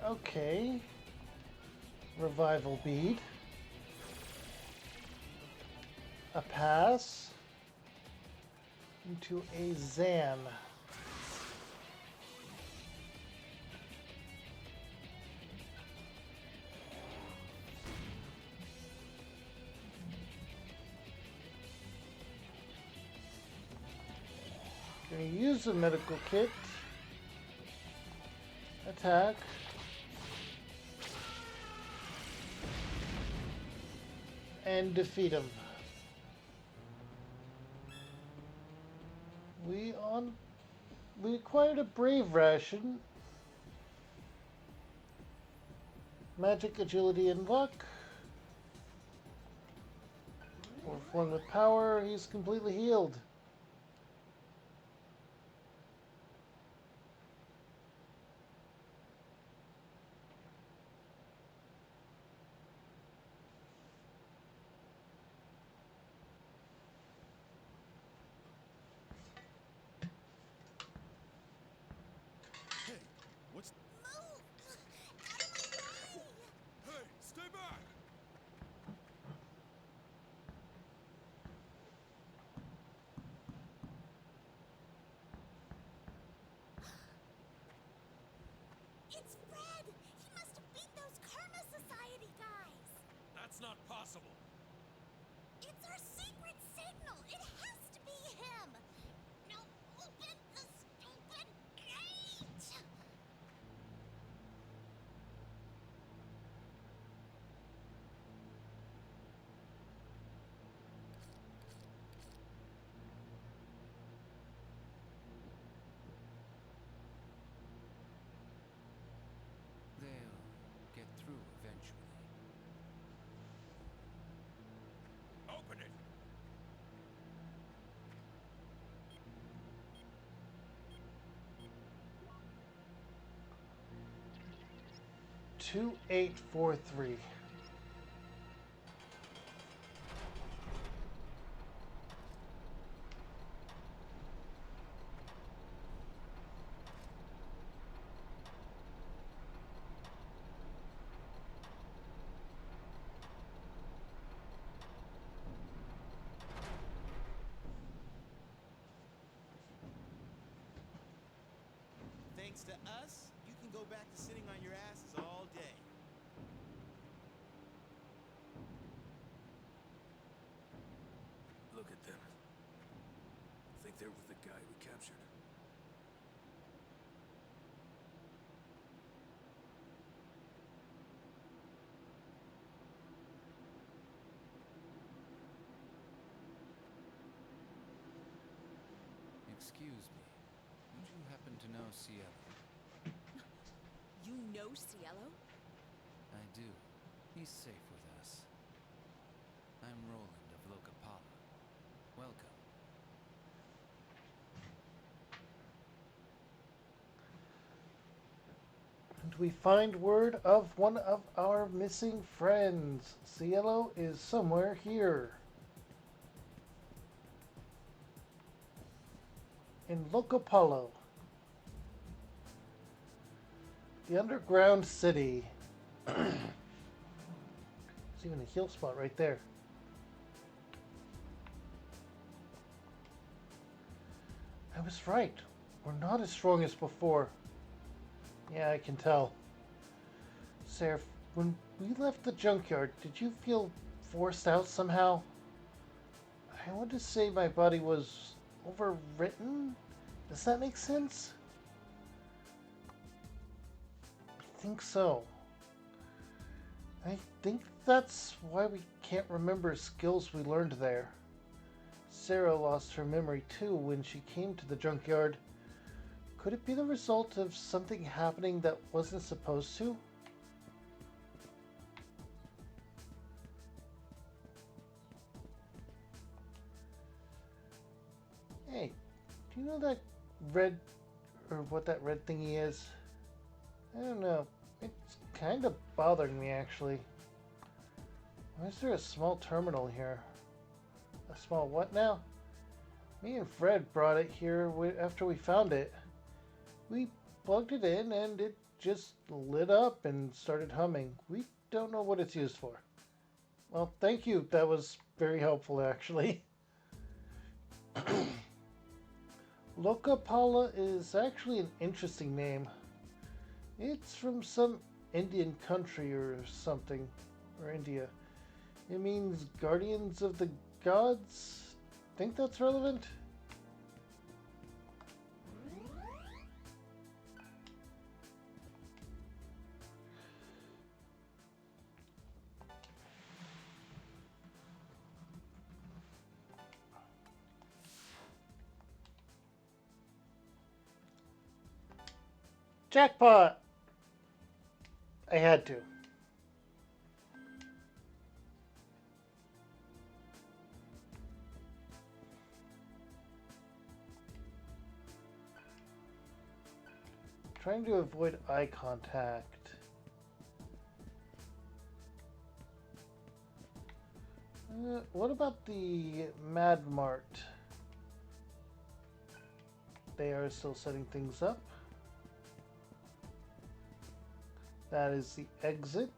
Okay. Revival bead. A pass. Into a Zan. Gonna use the medical kit. Attack. And defeat him. We on we acquired a brave ration, magic, agility, and luck. Overflowing with power, he's completely healed. Hey, what's... Move! Out of my way! Hey, stay back! It's Fred! He must have beat those Karma Society guys! That's not possible. It's our secret signal! It has to be him! Now open the stupid gate! They'll get through eventually. Open it! 2843. Thanks to us, you can go back to sitting on your asses all day. Look at them. Think they're with the guy we captured. Excuse me. Would you happen to know Cielo? You know Cielo? I do. He's safe with us. I'm Roland of Locapala. Welcome. And we find word of one of our missing friends. Cielo is somewhere here. In Locapalo. The underground city. There's even a heal spot right there. I was right. We're not as strong as before. Yeah, I can tell. Seraph, when we left the junkyard, did you feel forced out somehow? I want to say my body was overwritten? Does that make sense? I think so. I think that's why we can't remember skills we learned there. Sarah lost her memory too when she came to the junkyard. Could it be the result of something happening that wasn't supposed to? Hey, do you know that red, or what that red thingy is? I don't know. It's kind of bothering me actually. Why is there a small terminal here? A small what now? Me and Fred brought it here after we found it. We plugged it in and it just lit up and started humming. We don't know what it's used for. Well, thank you. That was very helpful actually. Lokapala is actually an interesting name. It's from some Indian country or something, or India. It means guardians of the gods. Think that's relevant? Jackpot! I had to. Trying to avoid eye contact. What about the Mad Mart? They are still setting things up. That is the exit.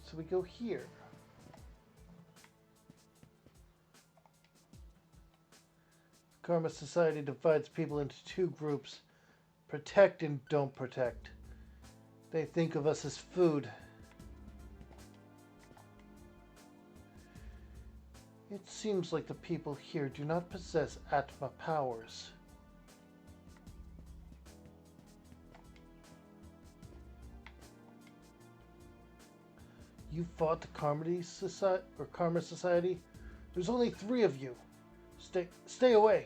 So we go here. Karma Society divides people into two groups: protect and don't protect. They think of us as food. It seems like the people here do not possess Atma powers. You fought the Karma Society? There's only 3 of you. Stay away.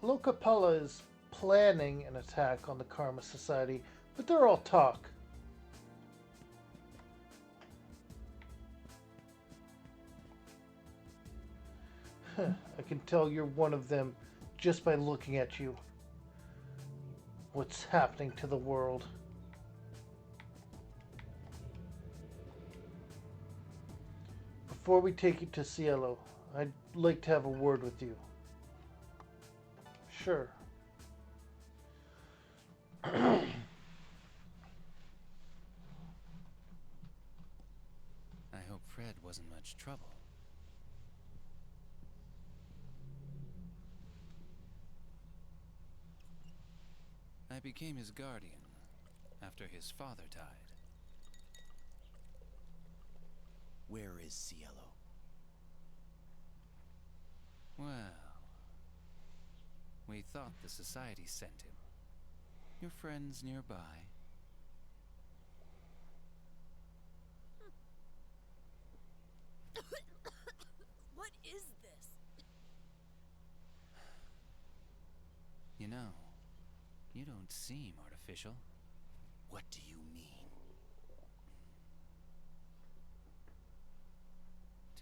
Lokapala is planning an attack on the Karma Society, but they're all talk. I can tell you're one of them just by looking at you. What's happening to the world? Before we take you to Cielo, I'd like to have a word with you. Sure. I hope Fred wasn't much trouble. I became his guardian after his father died. Where is Cielo? Well, we thought the society sent him. Your friends nearby. What is this? You know, you don't seem artificial. What do you mean?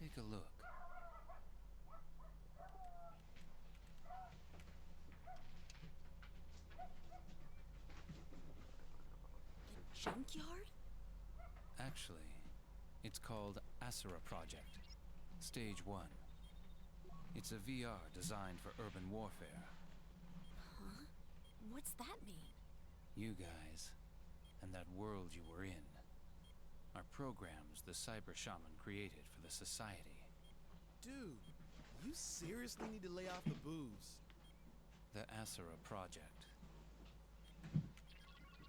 Take a look. The junkyard? Actually, it's called Asura Project, Stage 1. It's a VR designed for urban warfare. Huh? What's that mean? You guys, and that world you were in, are programs the Cyber Shaman created for the Society. Dude, you seriously need to lay off the booze. The Asura Project.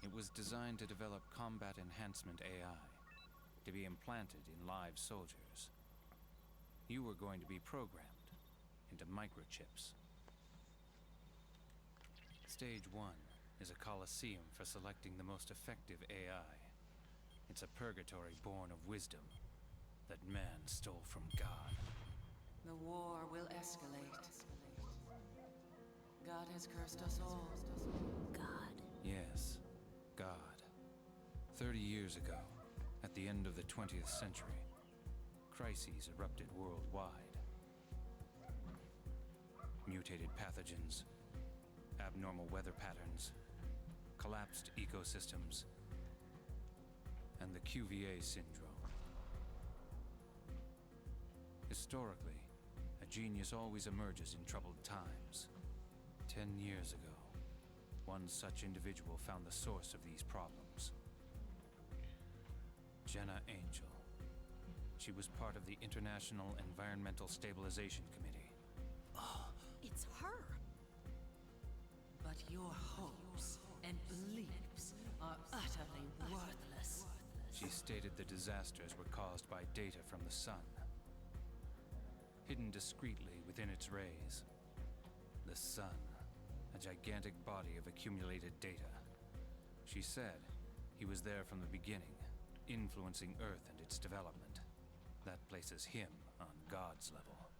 It was designed to develop combat enhancement AI, to be implanted in live soldiers. You were going to be programmed into microchips. Stage 1 is a coliseum for selecting the most effective AI. It's a purgatory born of wisdom that man stole from God. The war will escalate. God has cursed us all. God. Yes, God. 30 years ago, at the end of the 20th century, crises erupted worldwide. Mutated pathogens, abnormal weather patterns, collapsed ecosystems, and the QVA syndrome. Historically, a genius always emerges in troubled times. 10 years ago, one such individual found the source of these problems. Jenna Angel. She was part of the International Environmental Stabilization Committee. It's her. But your hopes and beliefs are utterly worthless. She stated the disasters were caused by data from the sun. Hidden discreetly within its rays, the sun, a gigantic body of accumulated data. She said He was there from the beginning, influencing Earth and its development. That places him on God's level.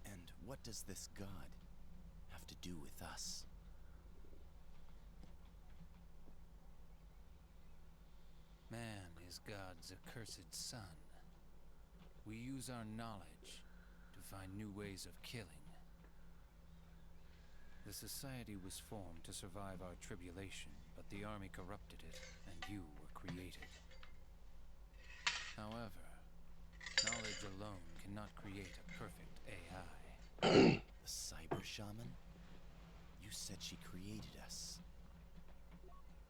And what does this god have to do with us? Man is God's accursed son. We use our knowledge to find new ways of killing. The society was formed to survive our tribulation, but the army corrupted it, and you were created. However, knowledge alone cannot create a perfect AI. The cyber shaman? You said she created us.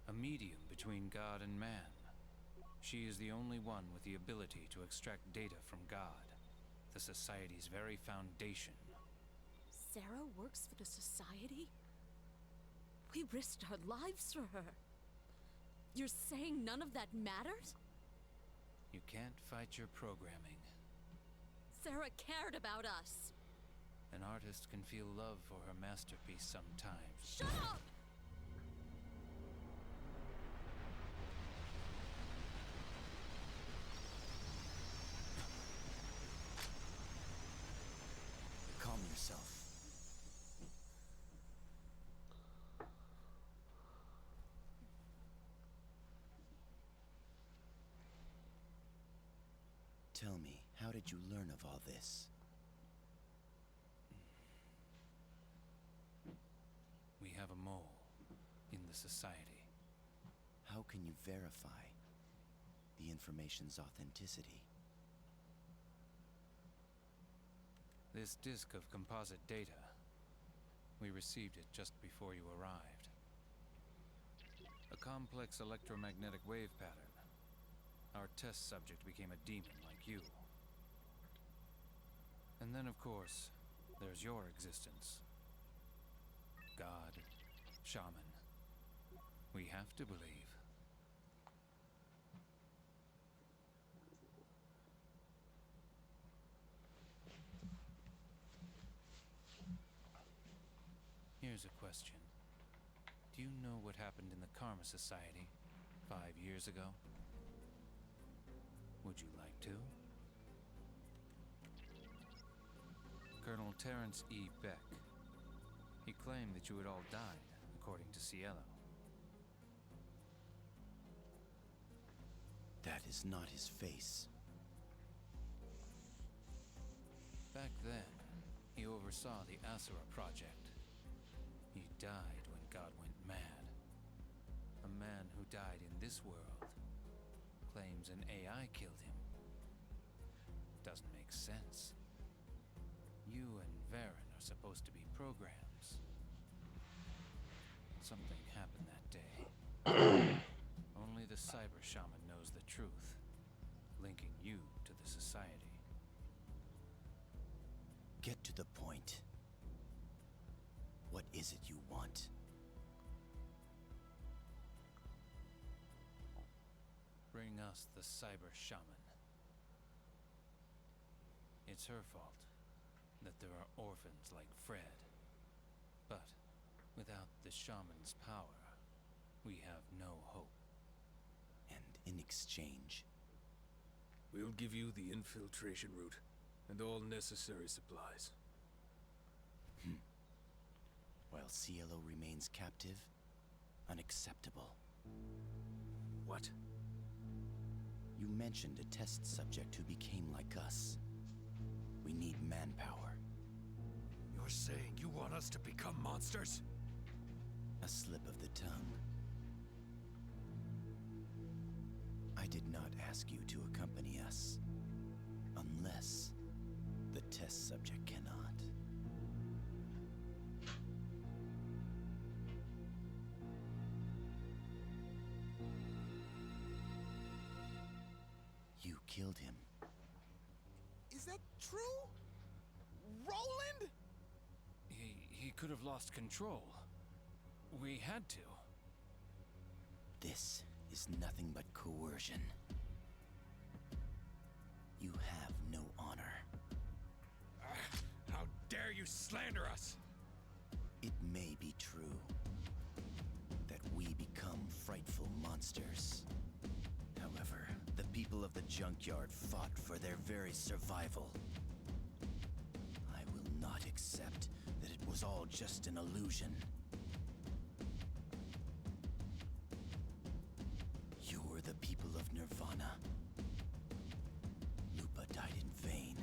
A medium between God and man. She is the only one with the ability to extract data from God, the society's very foundation. Sarah works for the Society? We risked our lives for her. You're saying none of that matters? You can't fight your programming. Sarah cared about us. An artist can feel love for her masterpiece sometimes. Shut up! Calm yourself. Tell me, how did you learn of all this? We have a mole in the society. How can you verify the information's authenticity? This disk of composite data, we received it just before you arrived. A complex electromagnetic wave pattern. Our test subject became a demon like you. And then, of course, there's your existence. God, shaman. We have to believe. Here's a question. Do you know what happened in the Karma Society 5 years ago? Would you like to? Colonel Terrence E. Beck. He claimed that you had all died, according to Cielo. That is not his face. Back then, he oversaw the Asura project. He died when God went mad. A man who died in this world claims an AI killed him. Doesn't make sense. You and Varen are supposed to be programs. Something happened that day. Only the cyber shaman knows the truth, linking you to the society. Get to the point. What is it you want? Bring us the cyber shaman. It's her fault that there are orphans like Fred. But without the shaman's power, we have no hope. And in exchange, We'll give you the infiltration route and all necessary supplies. while Cielo remains captive, unacceptable. What? You mentioned a test subject who became like us. We need manpower. You're saying you want us to become monsters? A slip of the tongue. I did not ask you to accompany us. Unless the test subject cannot. You killed him. Is that true? Roland? He could have lost control. We had to. This is nothing but coercion. You have no honor. How dare you slander us? It may be true. That we become frightful monsters. However, the people of the junkyard fought for their very survival. I will not accept that it was all just an illusion. You're the people of Nirvana. Lupa died in vain.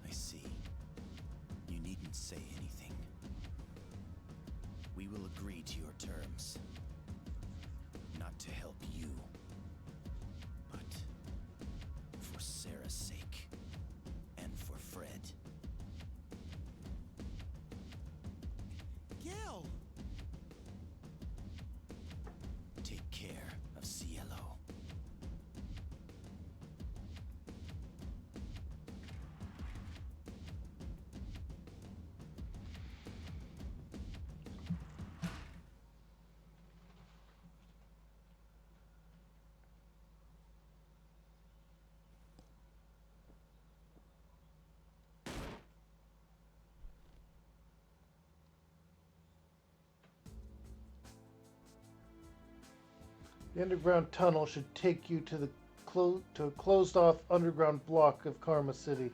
I see. You needn't say anything. We will agree to your terms. Not to help you, but for Sarah's sake and for Fred. Gil! Take care of Cielo. The underground tunnel should take you to a closed-off underground block of Karma City.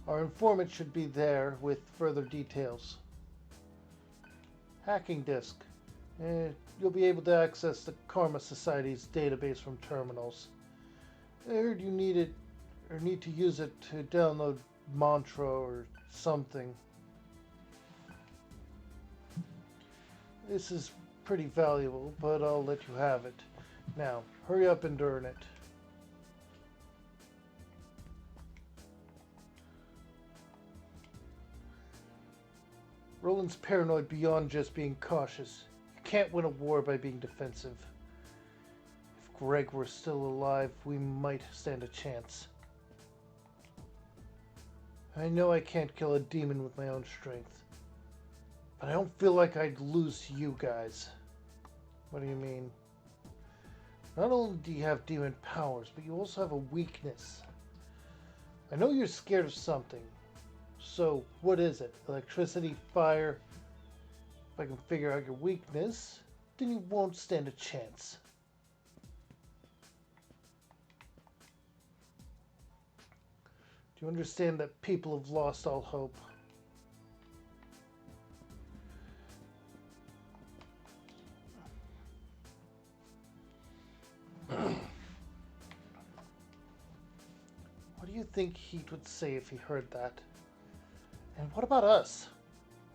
Our informant should be there with further details. Hacking disk. You'll be able to access the Karma Society's database from terminals. I heard you need it, or need to use it to download mantra or something. This is pretty valuable, but I'll let you have it. Now, hurry up and earn it. Roland's paranoid beyond just being cautious. You can't win a war by being defensive. If Greg were still alive, we might stand a chance. I know I can't kill a demon with my own strength, but I don't feel like I'd lose to you guys. What do you mean? Not only do you have demon powers, but you also have a weakness. I know you're scared of something. So, what is it? Electricity, fire? If I can figure out your weakness, then you won't stand a chance. Do you understand that people have lost all hope? What do you think Heat would say if he heard that? And what about us?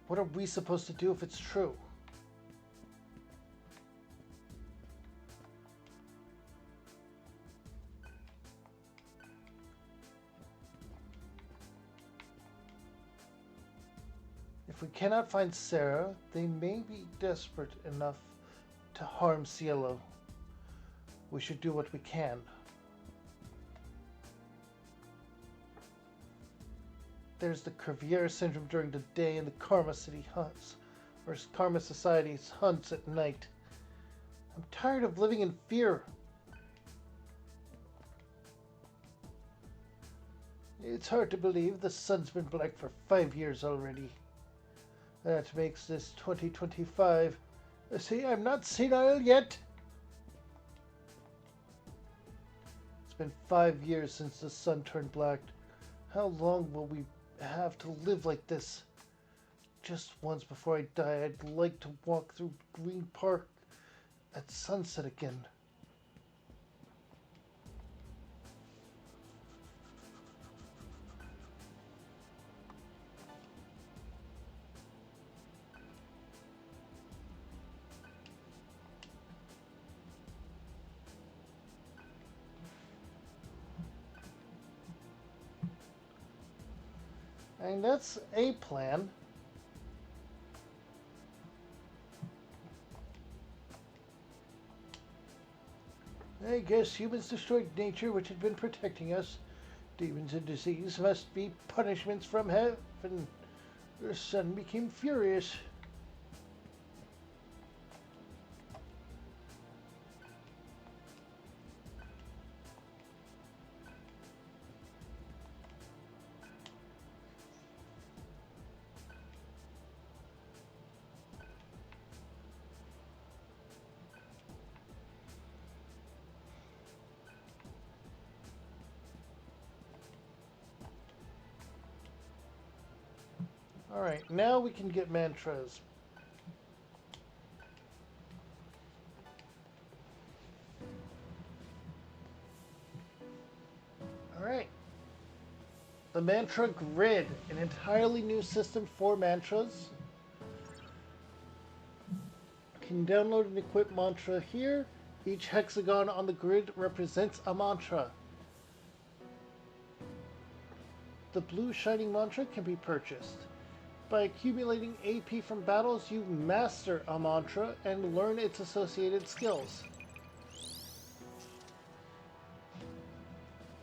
What are we supposed to do if it's true? If we cannot find Sarah, they may be desperate enough to harm Cielo. We should do what we can. There's the Crevier syndrome during the day and the Karma City hunts, or Karma Society's hunts at night. I'm tired of living in fear. It's hard to believe the sun's been black for 5 years already. That makes this 2025. See, I'm not senile yet. It's been 5 years since the sun turned black. How long will we have to live like this? Just once before I die, I'd like to walk through Green Park at sunset again. And that's a plan. I guess humans destroyed nature which had been protecting us. Demons and disease must be punishments from heaven. The sun became furious. Alright, now we can get mantras. Alright. The Mantra Grid, an entirely new system for mantras. You can download and equip mantra here. Each hexagon on the grid represents a mantra. The blue shining mantra can be purchased. By accumulating AP from battles, you master a mantra and learn its associated skills.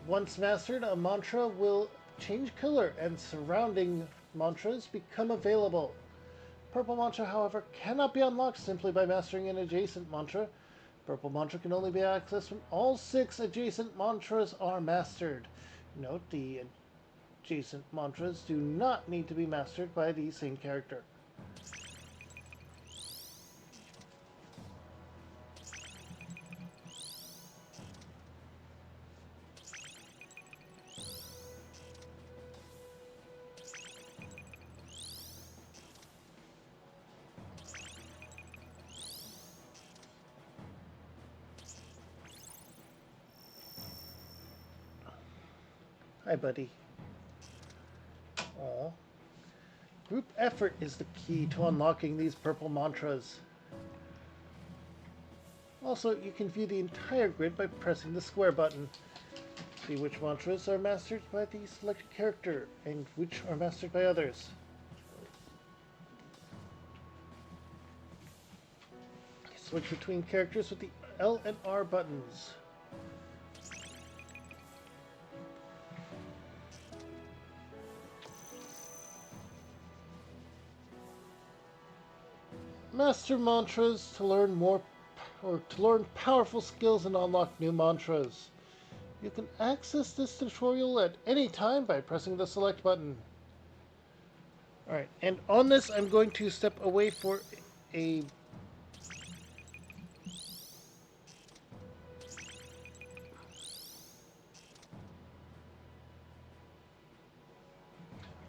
Once mastered, a mantra will change color and surrounding mantras become available. Purple mantra, however, cannot be unlocked simply by mastering an adjacent mantra. Purple mantra can only be accessed when all 6 adjacent mantras are mastered. Note the adjacent mantras do not need to be mastered by the same character. Hi, buddy. Aww. Group effort is the key to unlocking these purple mantras. Also, you can view the entire grid by pressing the square button. See which mantras are mastered by the selected character and which are mastered by others. Switch between characters with the L and R buttons. Master mantras to learn powerful skills and unlock new mantras. You can access this tutorial at any time by pressing the select button. Alright, and on this I'm going to step away for a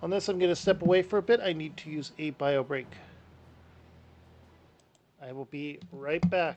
On this I'm going to step away for a bit. I need to use a bio break. I will be right back.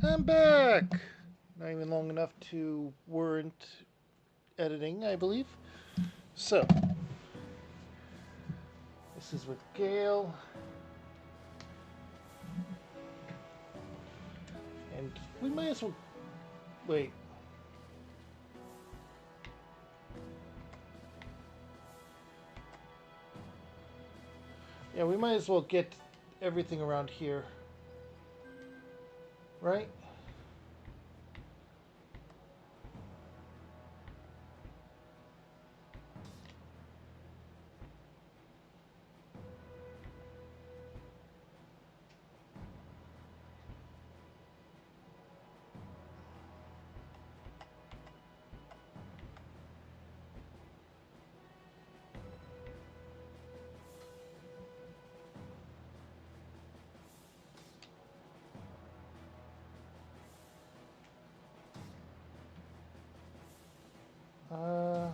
I'm back! Not even long enough to warrant editing, I believe. So, this is with Gale. And we might as well... Wait. Yeah, we might as well get everything around here. Right? Uh...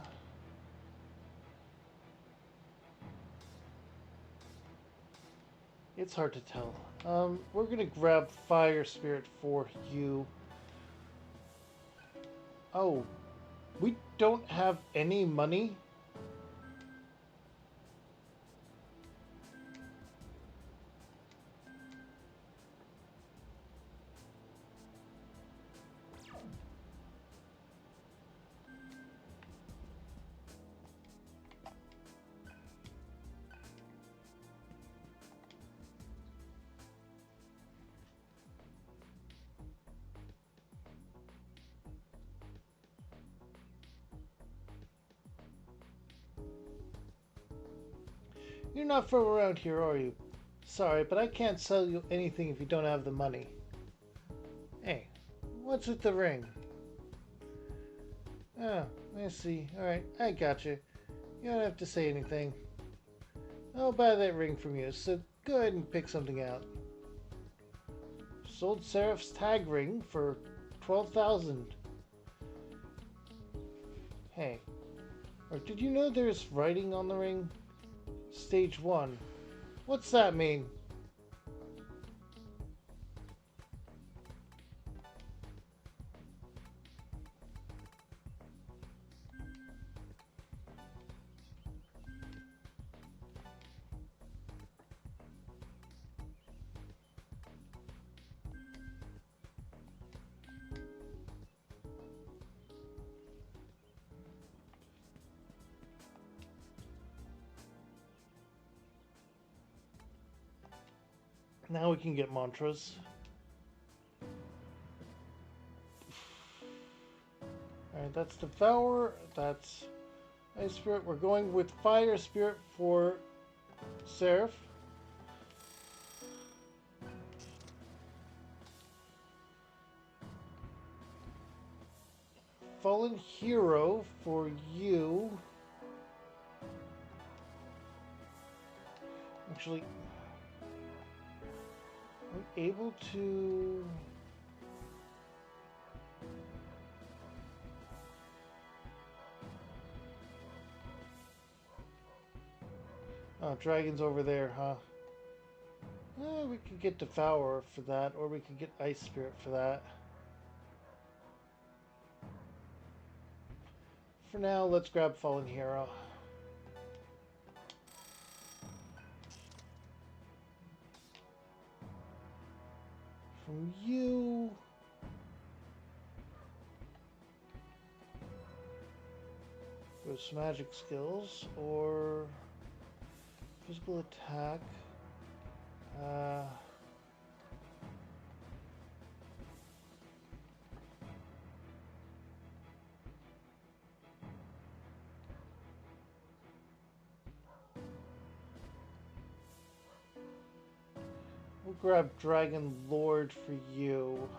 It's hard to tell. We're gonna grab Fire Spirit for you. Oh, we don't have any money? You're not from around here, are you? Sorry, but I can't sell you anything if you don't have the money. Hey, what's with the ring? Oh, I see. Alright, I got you. You don't have to say anything. I'll buy that ring from you, so go ahead and pick something out. Sold Seraph's tag ring for 12,000. Hey, or did you know there's writing on the ring? Stage 1. What's that mean? Now we can get mantras. Alright, that's Devour. That's Ice Spirit. We're going with Fire Spirit for Seraph. Fallen Hero for you. Actually, I'm able to... Oh, dragon's over there, huh? We could get Devourer for that, or we could get Ice Spirit for that. For now, let's grab Fallen Hero. From you... There's magic skills, or... Physical attack. We'll grab Dragon Lord for you.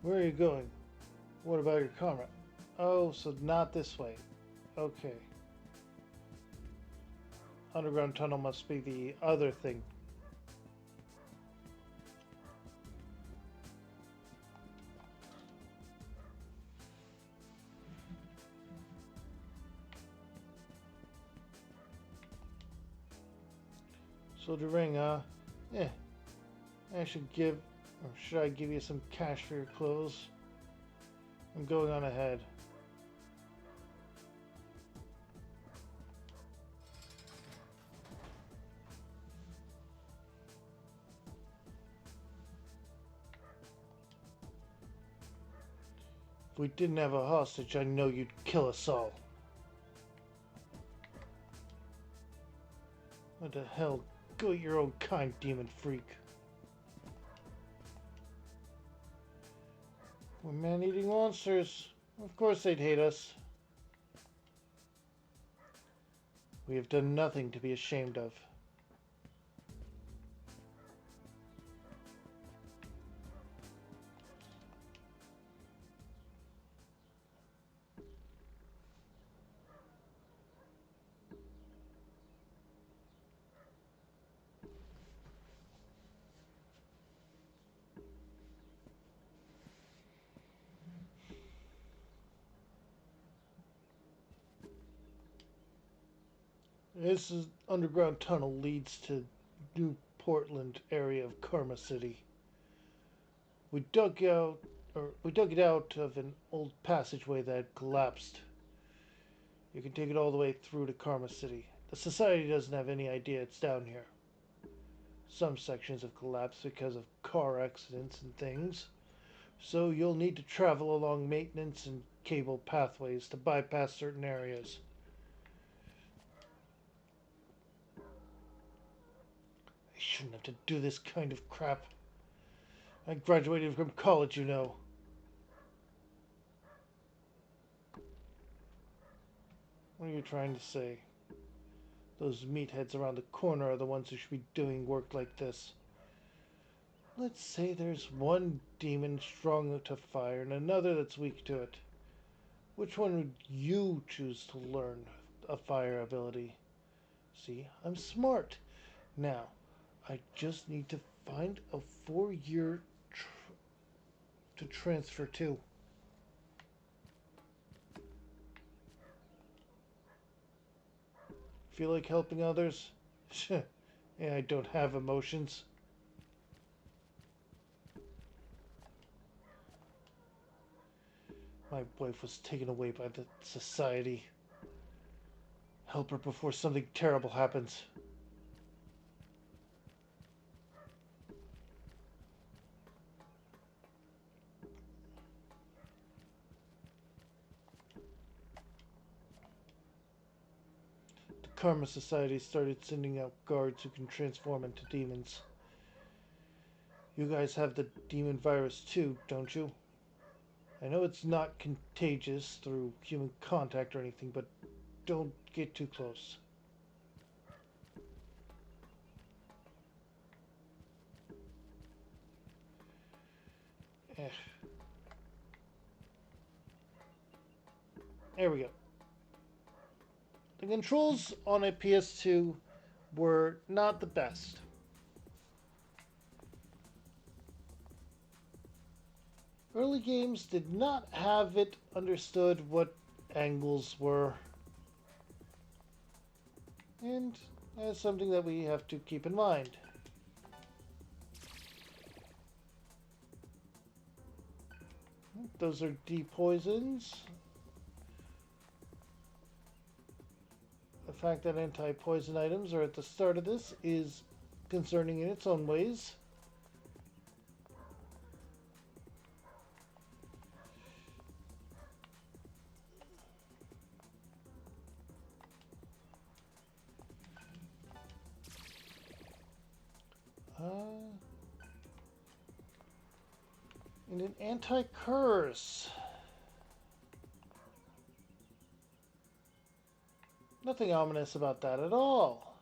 Where are you going? What about your comrade? Oh, so not this way. Okay. underground tunnel must be the other thing. Soldier ring, yeah. I should give, or should I give you some cash for your clothes? I'm going on ahead. If we didn't have a hostage, I know you'd kill us all. What the hell? Go eat your own kind, demon freak. We're man-eating monsters. Of course they'd hate us. We have done nothing to be ashamed of. This is underground tunnel leads to New Portland area of Karma City. We dug it out of an old passageway that had collapsed. You can take it all the way through to Karma City. The society doesn't have any idea it's down here. Some sections have collapsed because of car accidents and things, so you'll need to travel along maintenance and cable pathways to bypass certain areas. I shouldn't have to do this kind of crap. I graduated from college, you know. What are you trying to say? Those meatheads around the corner are the ones who should be doing work like this. Let's say there's one demon strong to fire and another that's weak to it. Which one would you choose to learn a fire ability? See, I'm smart. Now, I just need to find a 4-year to transfer to. Feel like helping others? Yeah, I don't have emotions. My wife was taken away by the society. Help her before something terrible happens. The Karma Society started sending out guards who can transform into demons. You guys have the demon virus too, don't you? I know it's not contagious through human contact or anything, but don't get too close. Eh. There we go. The controls on a PS2 were not the best. Early games did not have it understood what angles were. And that's something that we have to keep in mind. Those are depoisons. The fact that anti-poison items are at the start of this is concerning in its own ways. And an anti-curse. Nothing ominous about that at all.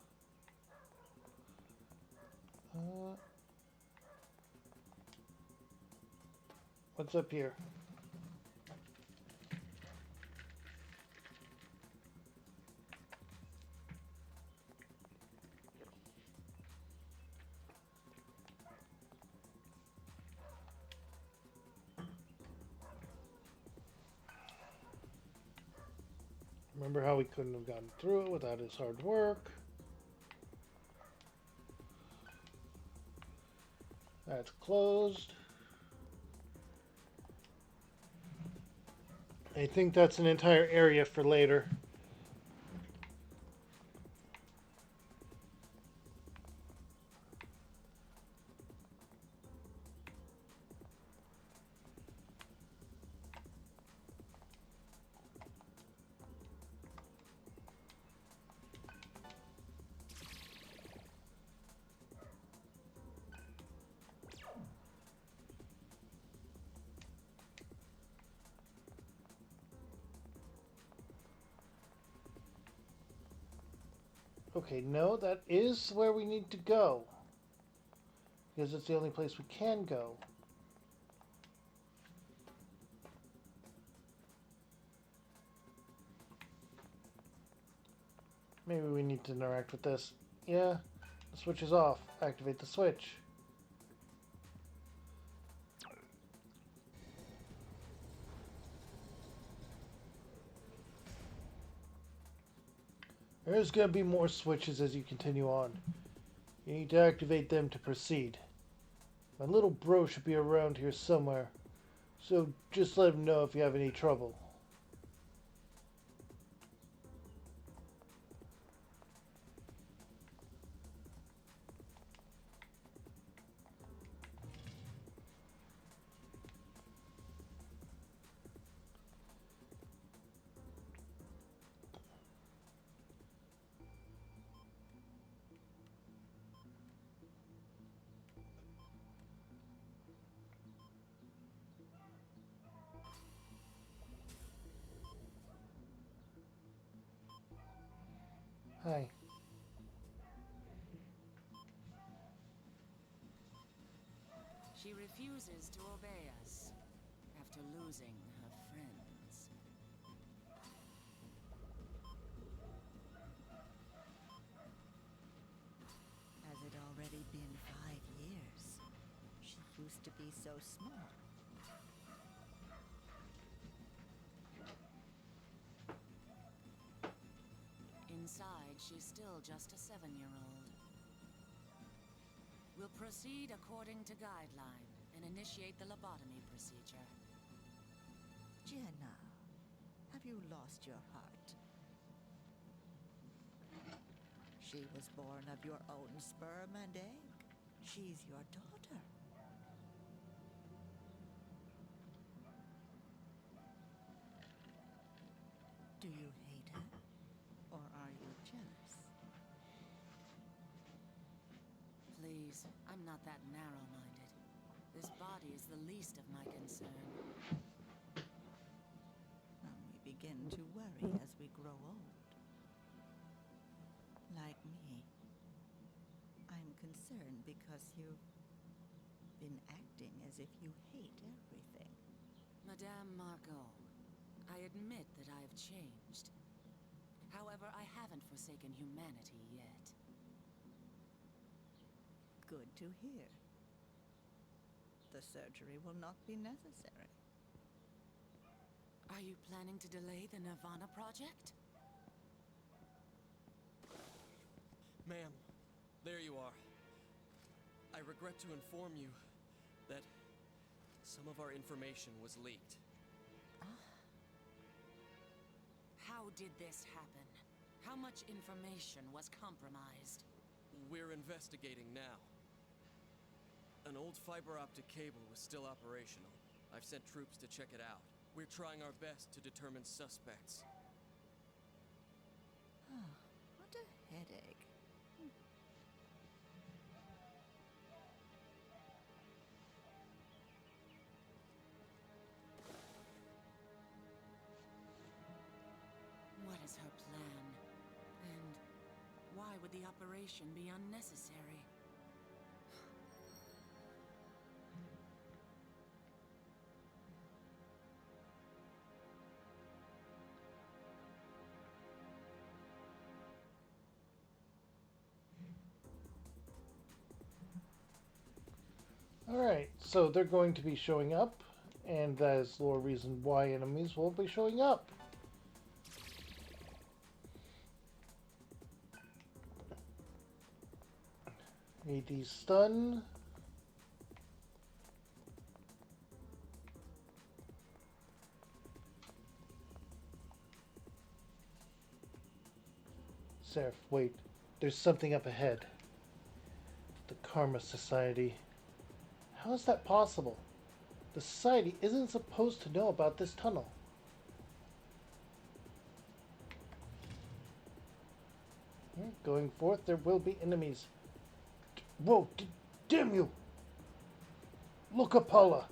What's up here? Remember how we couldn't have gotten through it without his hard work. That's closed. I think that's an entire area for later. Okay, no, that is where we need to go. Because it's the only place we can go. Maybe we need to interact with this. Yeah, the switch is off. Activate the switch. There's going to be more switches as you continue on. You need to activate them to proceed. My little bro should be around here somewhere, so just let him know if you have any trouble. Hi. She refuses to obey us after losing her friends. Has it already been 5 years? She used to be so small. Inside, she's still just a 7-year-old. We'll proceed according to guideline and initiate the lobotomy procedure. Jenna, have you lost your heart? She was born of your own sperm and egg. She's your daughter. Do you hate her? Or are you jealous? Please, I'm not that narrow-minded. This body is the least of my concern. We begin to worry as we grow old. Like me. I'm concerned because you've been acting as if you hate everything. Madame Margot, I admit that I have changed. However, I haven't forsaken humanity yet. Good to hear. The surgery will not be necessary. Are you planning to delay the Nirvana project? Ma'am, there you are. I regret to inform you that some of our information was leaked. How did this happen? How much information was compromised? We're investigating now. An old fiber optic cable was still operational. I've sent troops to check it out. We're trying our best to determine suspects. What a headache. What is her plan? And why would the operation be unnecessary? Alright, so they're going to be showing up, and that is the reason why enemies will be showing up. Need these stun. Seraph, wait. There's something up ahead. The Karma Society. How is that possible? The Society isn't supposed to know about this tunnel. Going forth, there will be enemies. Whoa, damn you! Look, Apollo!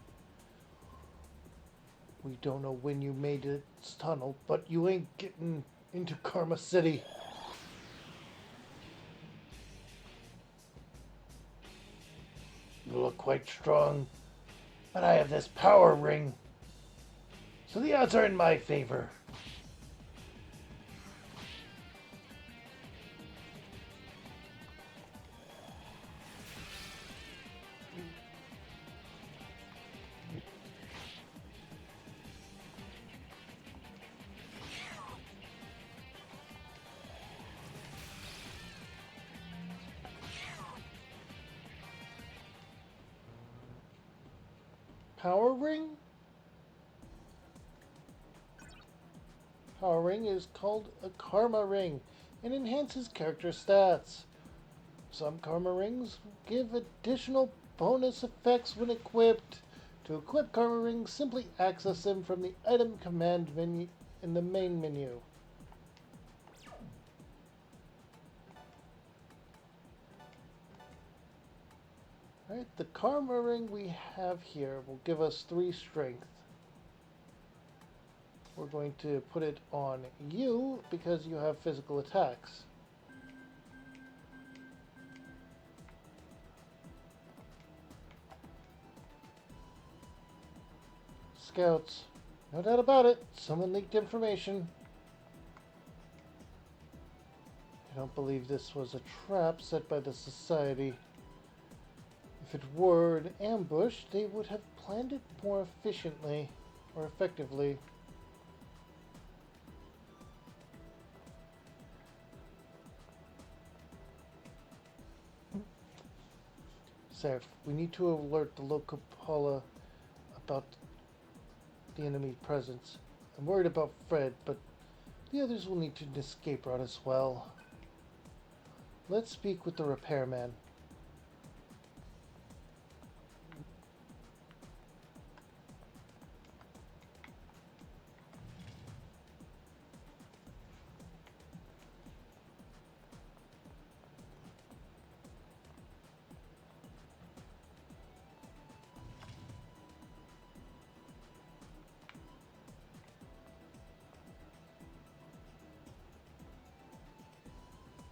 We don't know when you made this tunnel, but you ain't getting into Karma City. You look quite strong, but I have this power ring, so the odds are in my favor. Power ring? Power ring is called a karma ring and enhances character stats. Some karma rings give additional bonus effects when equipped. To equip karma rings, simply access them from the item command menu in the main menu. Alright, the karma ring we have here will give us 3 strength. We're going to put it on you because you have physical attacks. Scouts. No doubt about it. Someone leaked information. I don't believe this was a trap set by the Society. If it were an ambush, they would have planned it more efficiently or effectively. Seraph, we need to alert the local Paula about the enemy presence. I'm worried about Fred, but the others will need an escape route as well. Let's speak with the repairman.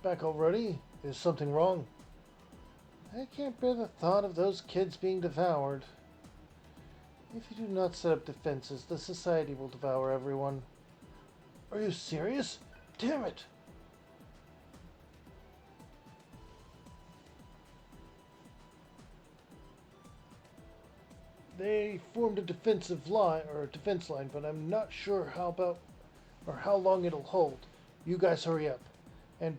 Back already? Is something wrong? I can't bear the thought of those kids being devoured. If you do not set up defenses, the Society will devour everyone. Are you serious? Damn it! They formed a defensive line or a defense line, but I'm not sure how long it'll hold. You guys hurry up and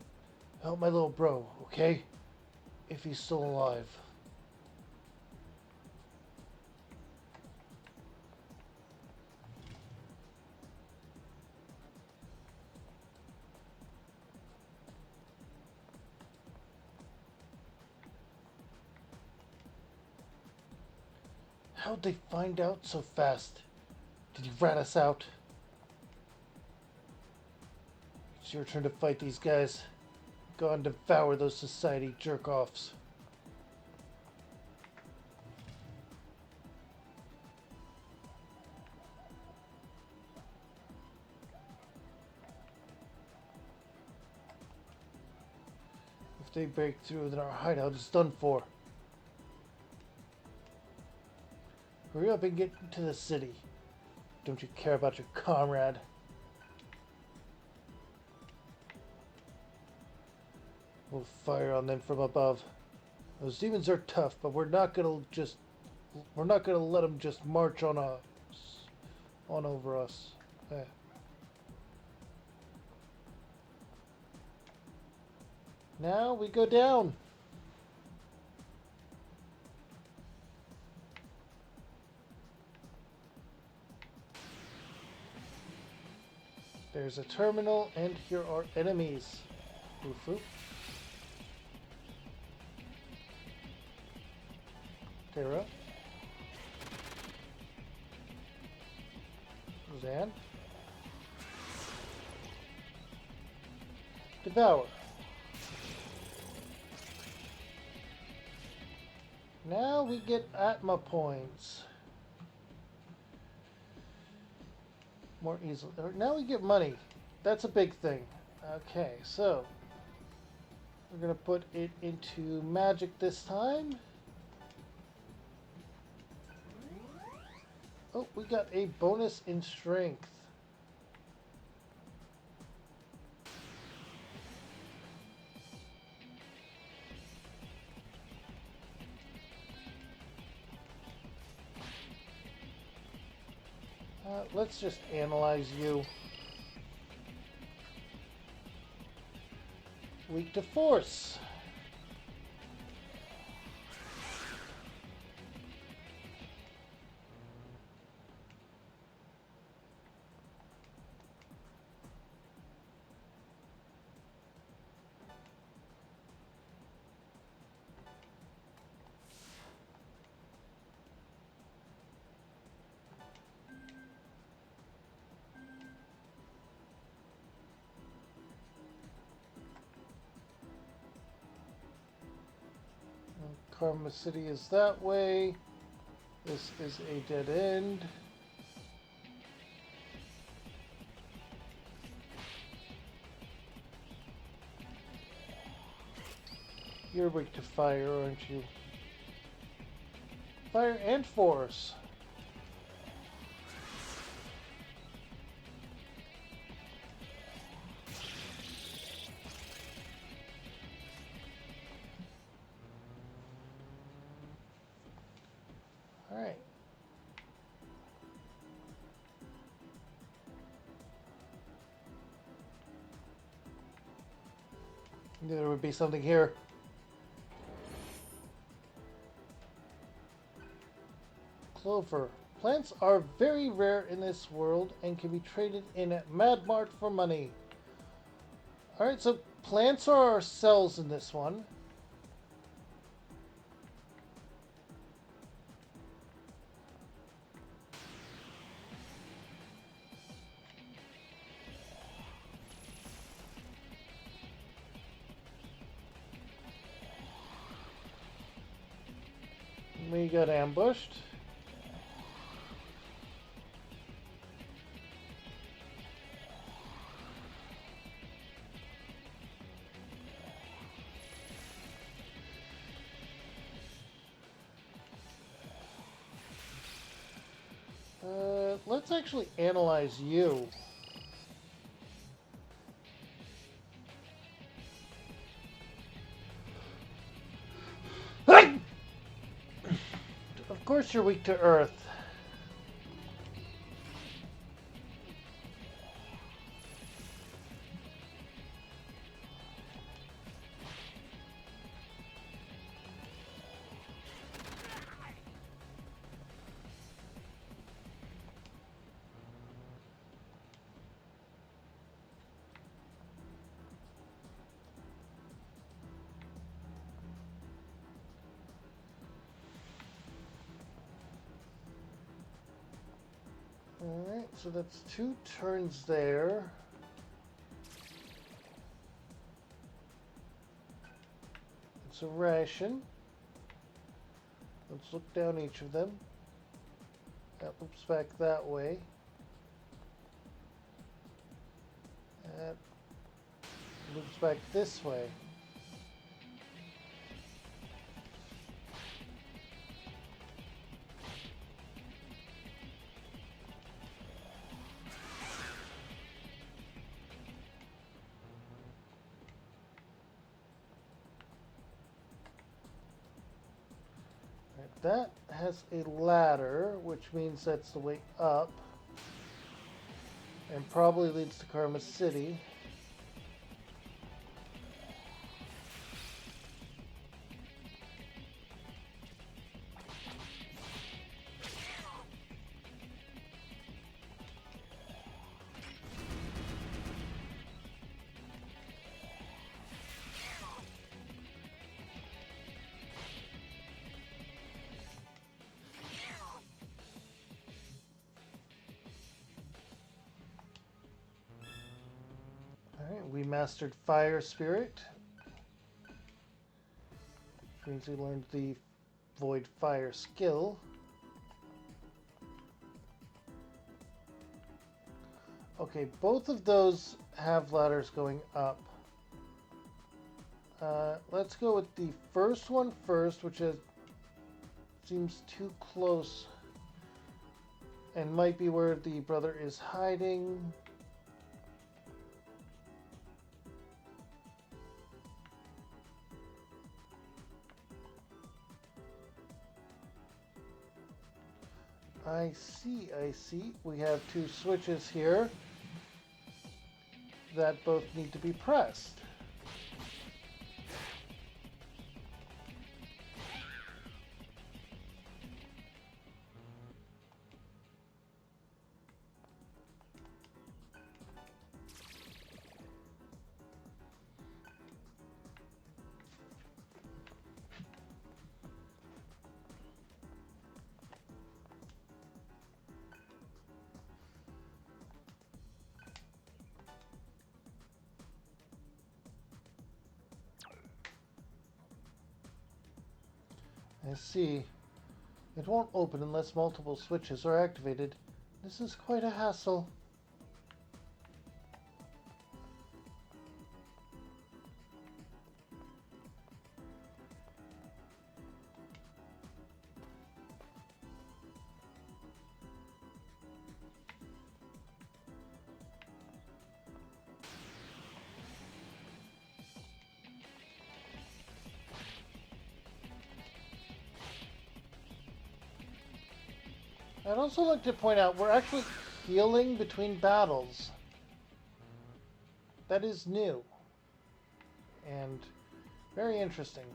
help my little bro, okay? If he's still alive. How'd they find out so fast? Did he rat us out? It's your turn to fight these guys. Go and devour those Society jerk-offs. If they break through, then our hideout is done for. Hurry up and get to the city. Don't you care about your comrade? We'll fire on them from above. Those demons are tough, but we're not gonna let them just march on over us. Now we go down. There's a terminal, and here are enemies. Ufu. Terra. Zan. Devour. Now we get Atma points. More easily. Now we get money. That's a big thing. Okay, so we're going to put it into magic this time. Oh, we got a bonus in strength. Let's just analyze you. Weak to force. Karma City is that way. This is a dead end. You're weak to fire, aren't you? Fire and force. Alright. Knew there would be something here. Clover. Plants are very rare in this world and can be traded in at Mad Mart for money. Alright, so plants are our cells in this one. We got ambushed. Let's actually analyze you. Of course you're weak to earth. Alright, so that's 2 turns there. It's a ration. Let's look down each of them. That loops back that way. That loops back this way. That has a ladder, which means that's the way up. And probably leads to Karma City. mastered Fire Spirit. Which means we learned the Void Fire skill. Okay, both of those have ladders going up. Let's go with the first one first, which seems too close and might be where the brother is hiding. I see, I see. We have two switches here that both need to be pressed. I see. It won't open unless multiple switches are activated. This is quite a hassle. I'd also like to point out we're actually healing between battles. That is new. And very interesting.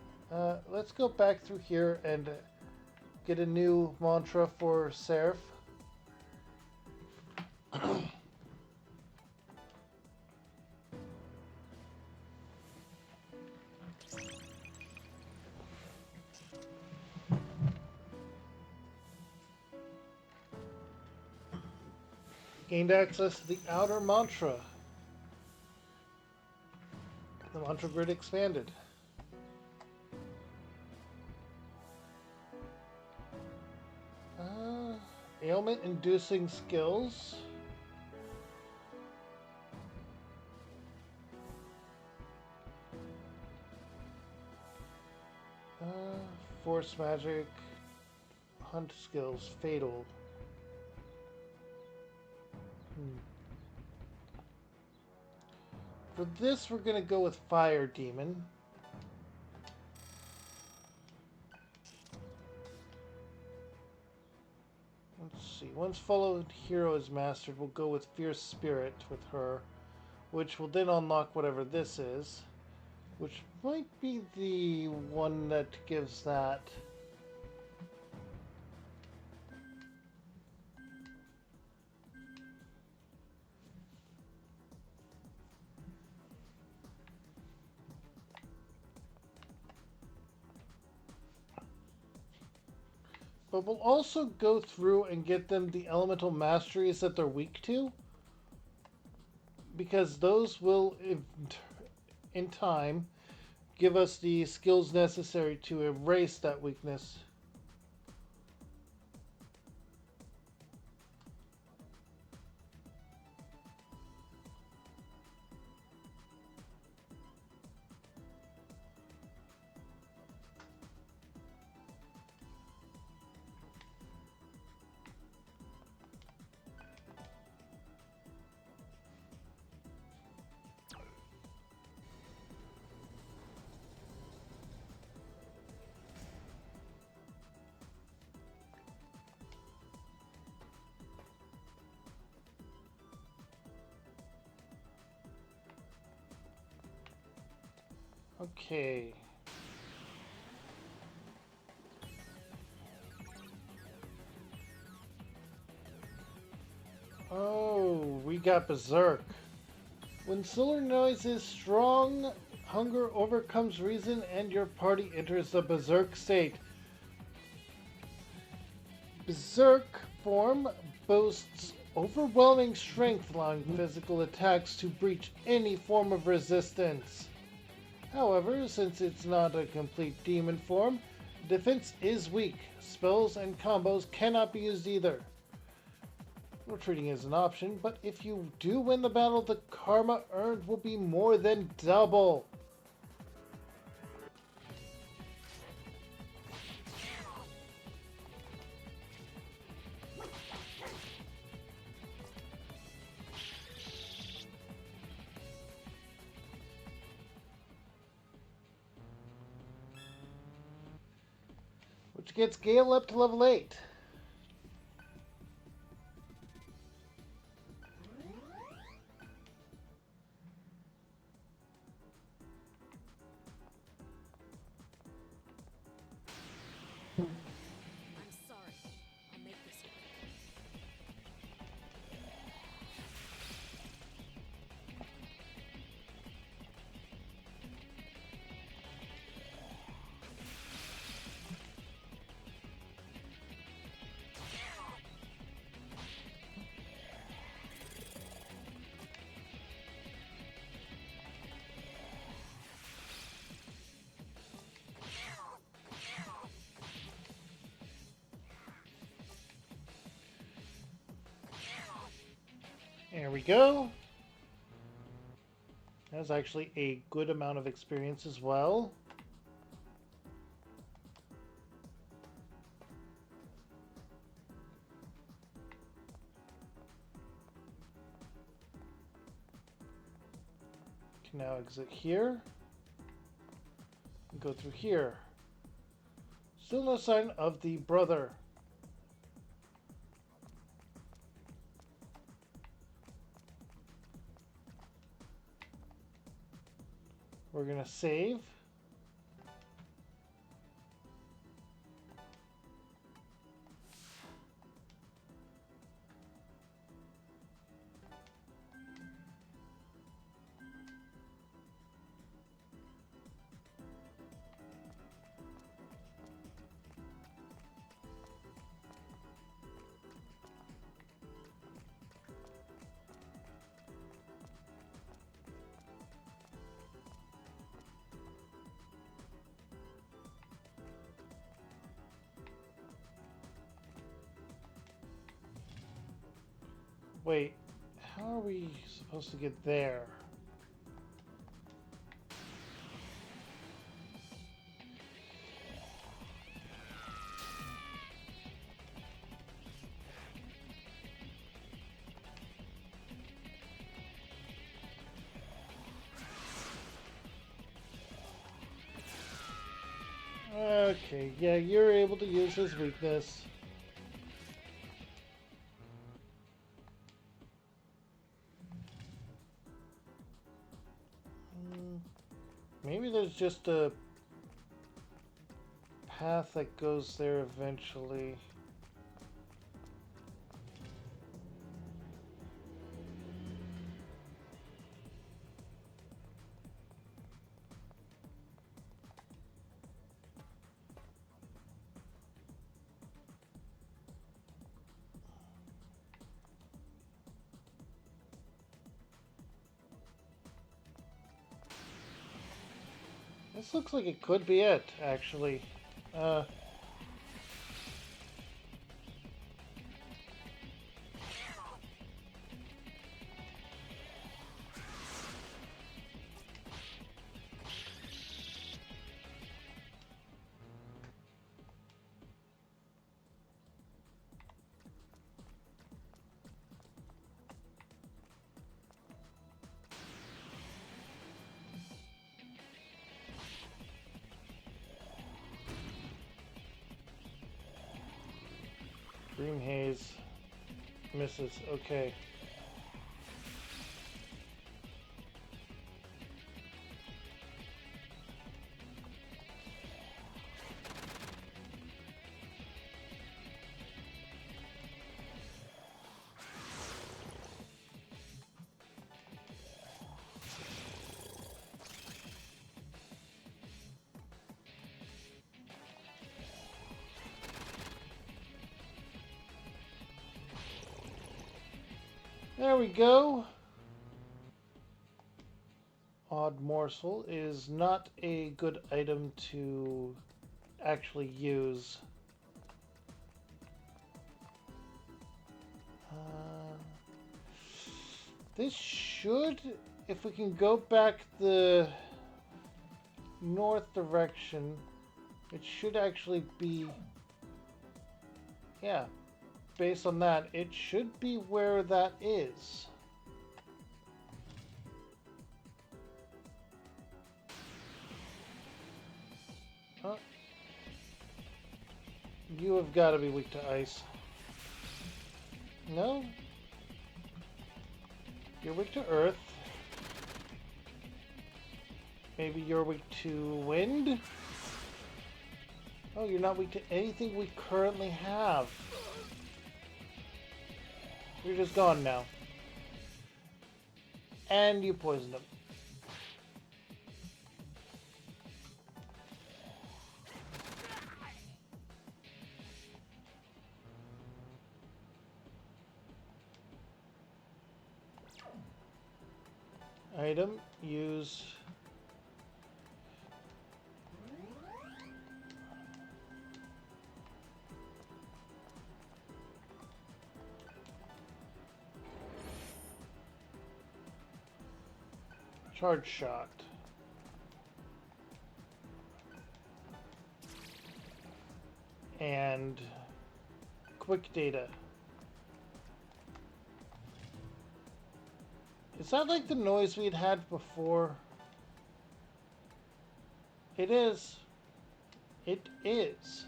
Let's go back through here and get a new mantra for Seraph. Gained access to the outer mantra. The mantra grid expanded. Ailment-inducing skills. Force magic. Hunt skills. Fatal. For this, we're going to go with Fire Demon. Let's see. Once Followed Hero is mastered, we'll go with Fierce Spirit with her, which will then unlock whatever this is, which might be the one that gives that. But we'll also go through and get them the elemental masteries that they're weak to, because those will, in time, give us the skills necessary to erase that weakness. Okay. Oh, we got Berserk. When solar noise is strong, hunger overcomes reason and your party enters the Berserk state. Berserk form boasts overwhelming strength, allowing physical attacks to breach any form of resistance. However, since it's not a complete demon form, defense is weak. Spells and combos cannot be used either. Retreating is an option, but if you do win the battle, the karma earned will be more than double. Which gets Gale up to level 8. I'm sorry. I'll make this work. There we go. That's actually a good amount of experience as well. Can now exit here. And go through here. Still no sign of the brother. We're gonna save. Wait, how are we supposed to get there? Okay, yeah, you're able to use his weakness. Maybe there's just a path that goes there eventually. This looks like it could be it, actually. Dream Haze misses. Okay. There we go. Odd morsel is not a good item to actually use. This should, if we can go back the north direction, it should actually be, yeah, based on that, it should be where that is. Oh. You have got to be weak to ice. No? You're weak to earth. Maybe you're weak to wind? Oh, you're not weak to anything we currently have. You're just gone now. And you poisoned him. Item, use... Charge shot. And quick data. Is that like the noise we'd had before? It is. It is.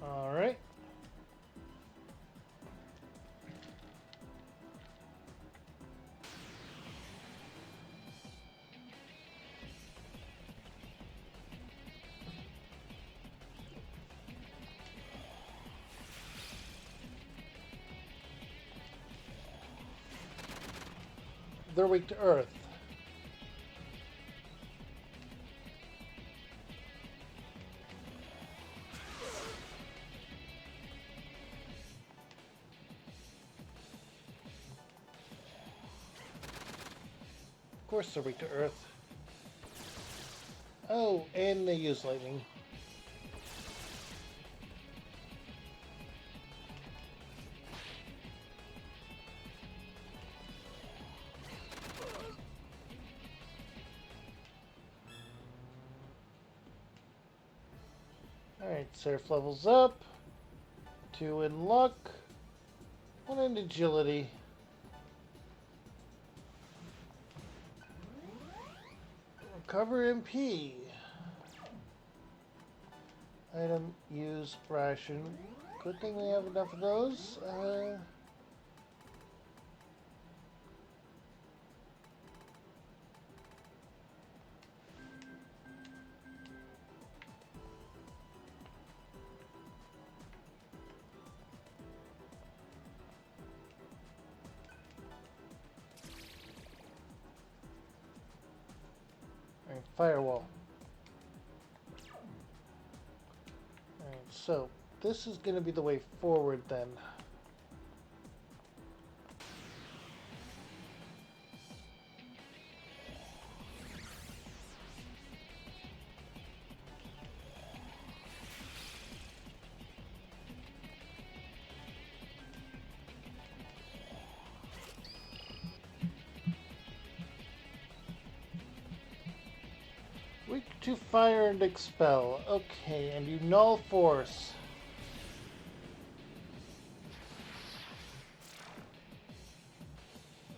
All right. They're weak to earth. Of course they're weak to earth. Oh, and they use lightning. Alright, surf levels up. 2 in luck. 1 in agility. Recover MP. Item, use ration. Good thing we have enough of those. Firewall. Alright, so this is going to be the way forward then. Weak to fire and expel. Okay, and you null force.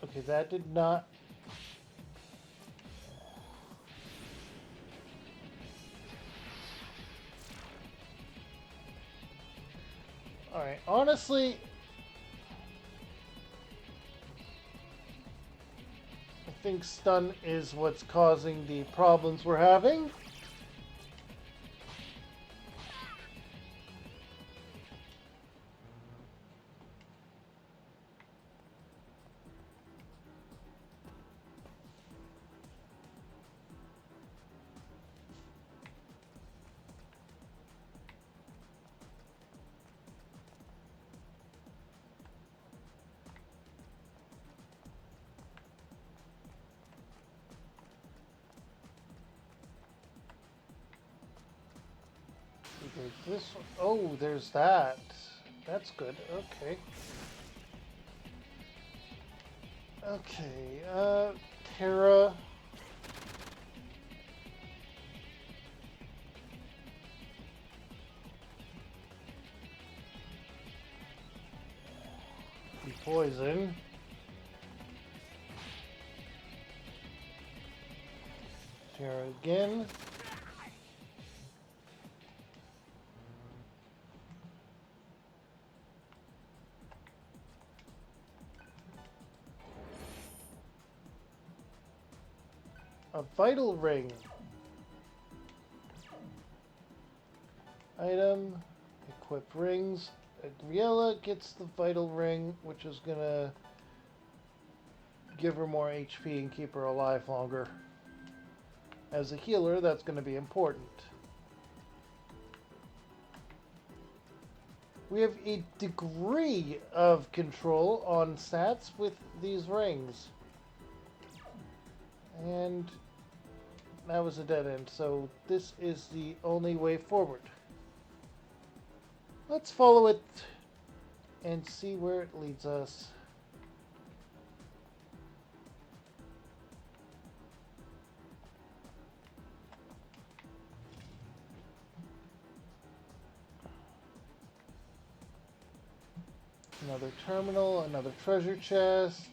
Okay, that did not... Alright, honestly... I think stun is what's causing the problems we're having. this... Oh, there's that. That's good. Okay. Okay, Terra... Poison. Terra again. A vital ring. Item. Equip rings. Griella gets the vital ring, which is gonna give her more HP and keep her alive longer. As a healer, that's gonna be important. We have a degree of control on stats with these rings. And that was a dead end, so this is the only way forward. Let's follow it and see where it leads us. Another terminal, another treasure chest.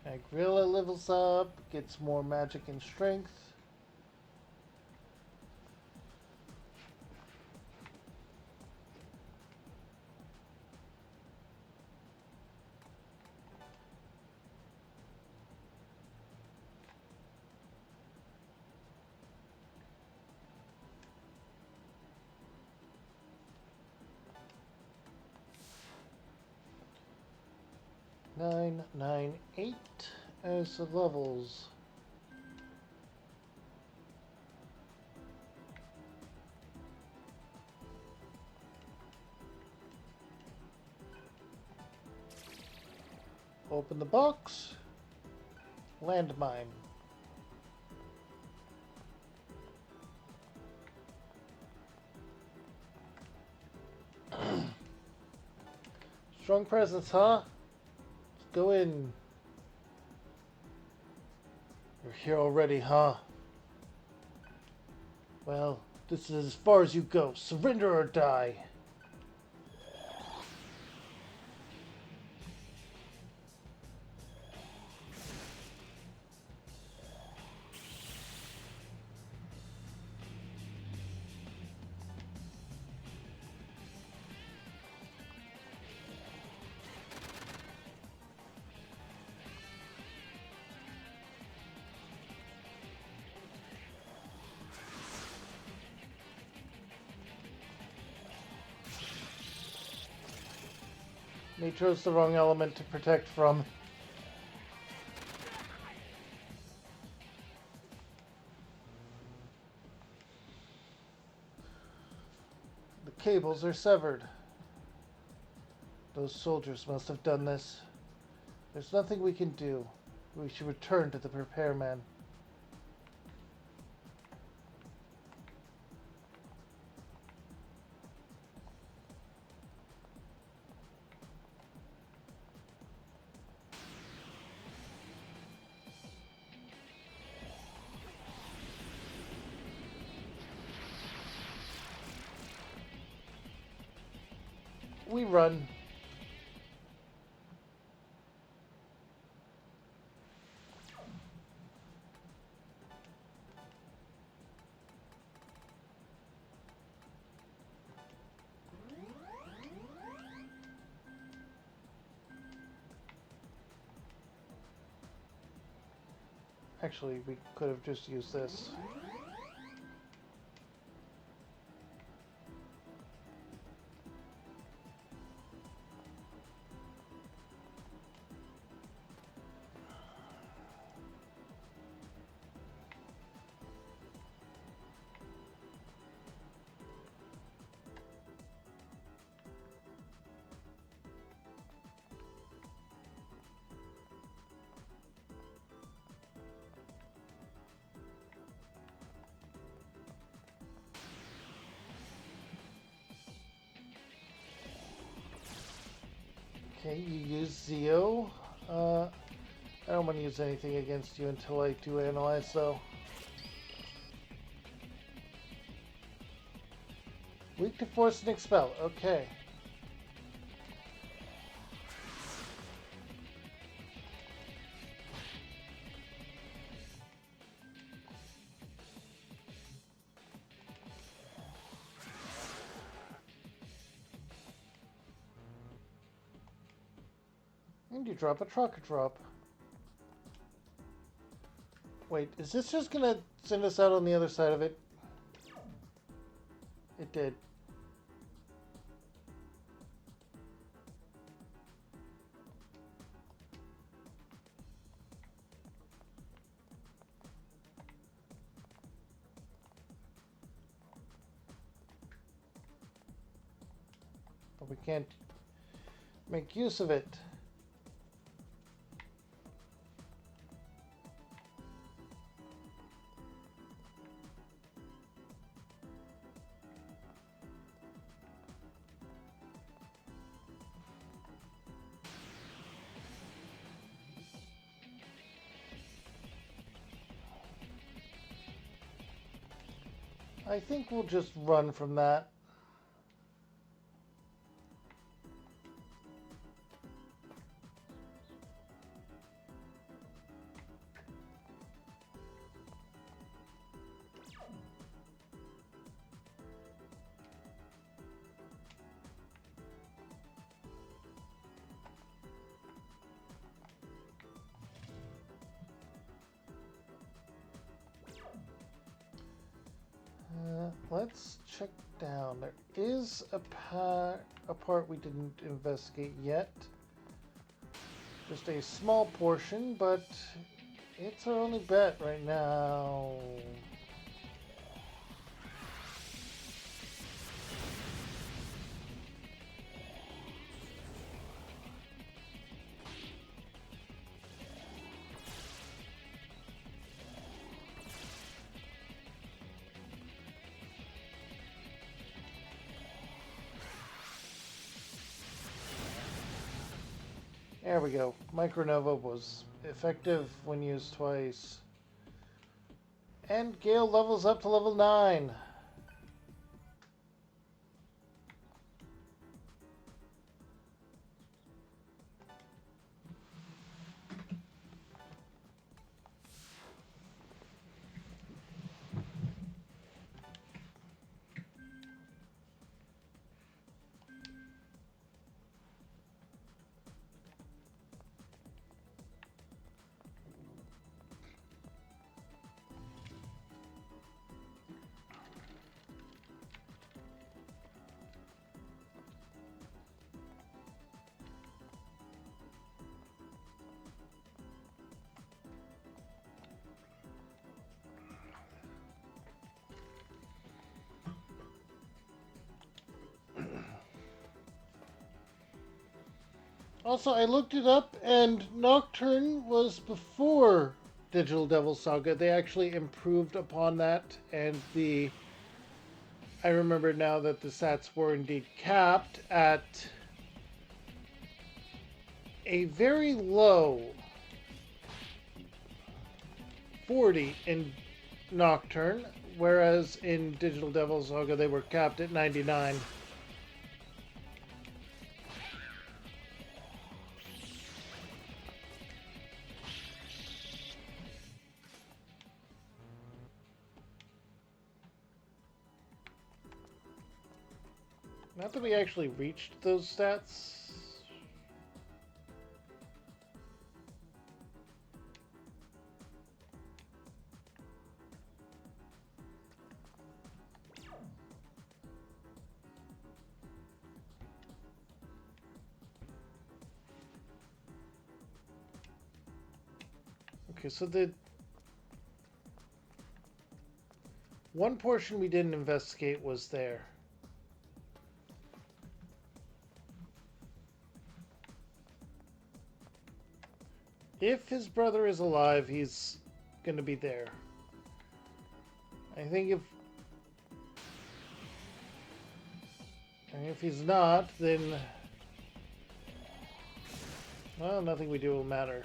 Agrilla levels up, gets more magic and strength. Nine, 8 as the levels. Open the box. Landmine. Strong presence, huh? Let's go in. You're here already, huh? Well, this is as far as you go. Surrender or die. They chose the wrong element to protect from. The cables are severed. Those soldiers must have done this. There's nothing we can do. We should return to the repairman. We run. Actually, we could have just used this. Okay, you use Zeo. I don't want to use anything against you until I do analyze, though. Weak to force and expel. Okay. And you drop a Trocker Drop. Wait, is this just gonna send us out on the other side of it? It did. But we can't make use of it. I think we'll just run from that. Let's check down. There is a part we didn't investigate yet. Just a small portion, but it's our only bet right now. There we go. Micronova was effective when used twice. And Gale levels up to level 9. Also, I looked it up, and Nocturne was before Digital Devil Saga. They actually improved upon that, and I remember now that the stats were indeed capped at a very low 40 in Nocturne, whereas in Digital Devil Saga they were capped at 99. Not that we actually reached those stats. Okay, so the one portion we didn't investigate was there. If his brother is alive, he's going to be there. I think if he's not, then well, nothing we do will matter.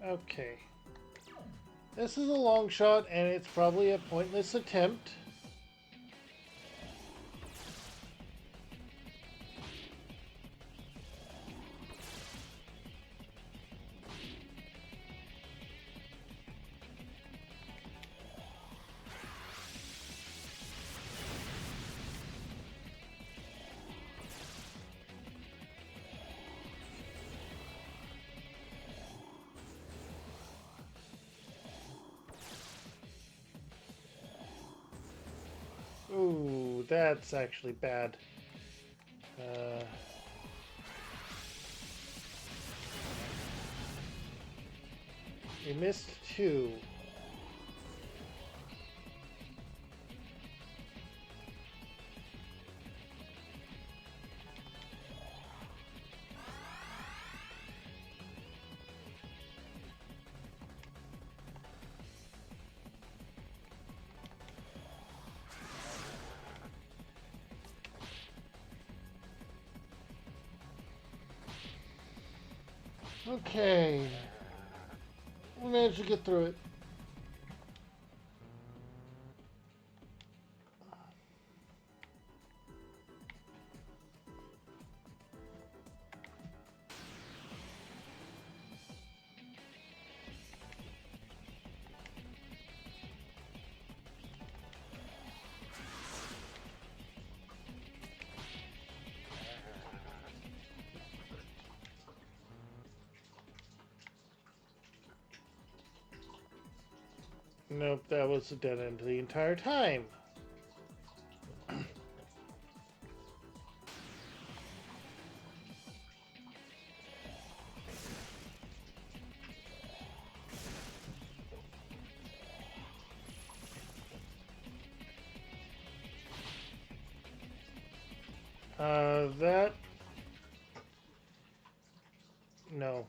Okay. This is a long shot, and it's probably a pointless attempt. Ooh, that's actually bad. We missed two. Okay. We managed to get through it. Nope, that was a dead end the entire time. That... No.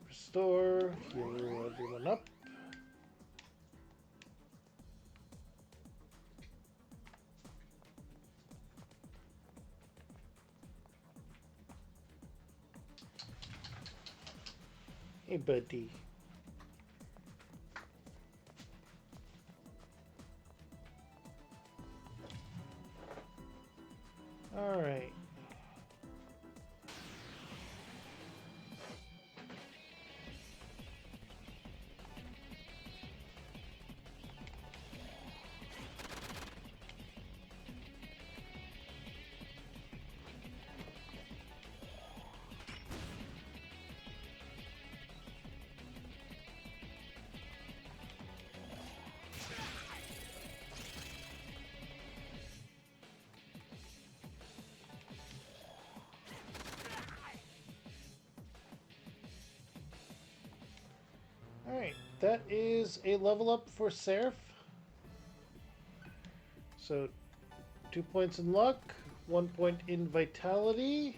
Restore, heal everyone up. Hey, buddy. All right. That is a level up for Seraph. So 2 points in luck, 1 point in vitality.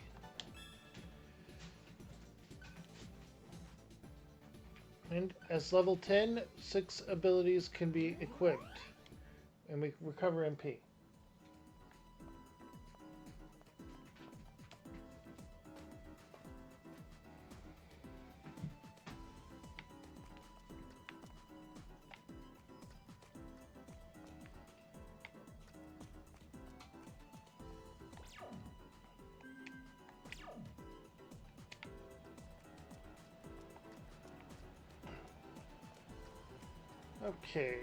And as level 10, 6 abilities can be equipped. And we recover MP. Okay.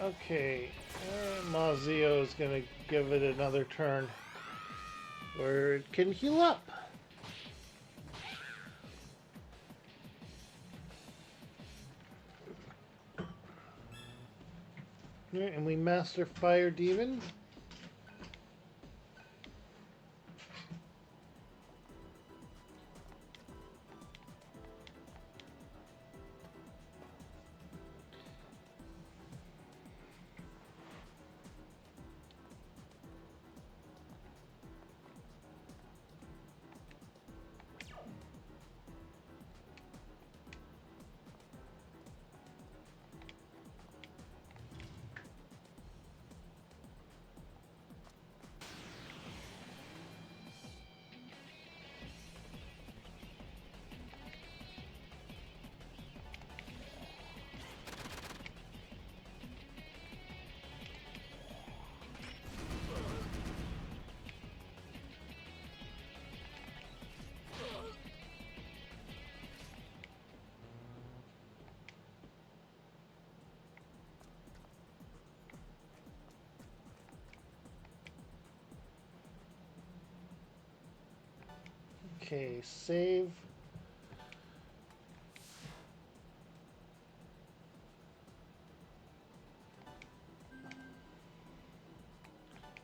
Okay, Mazio is going to give it another turn where it can heal up. And we master Fire Demon. Okay, save.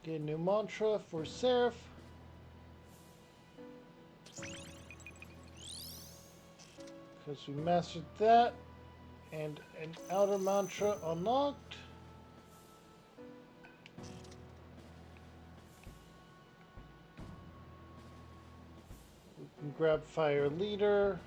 Get a new mantra for Seraph. Because we mastered that. And an outer mantra unlocked. We can grab Fire Leader.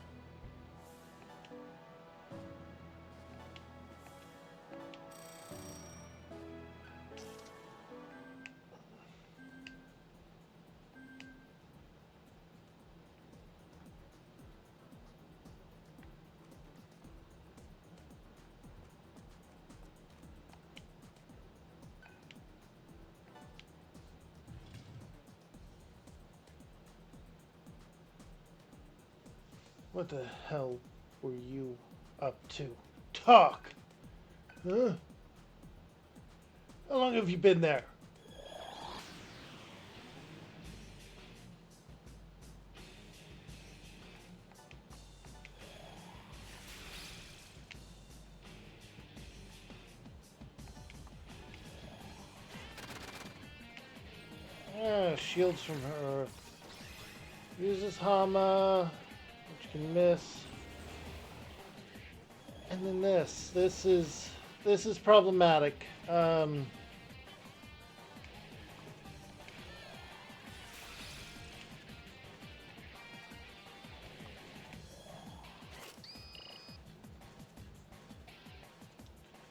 What the hell were you up to? Talk! Huh? How long have you been there? Shields from Earth. Uses Hama, which can miss. And then this. This is problematic.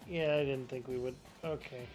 Yeah, I didn't think we would. Okay.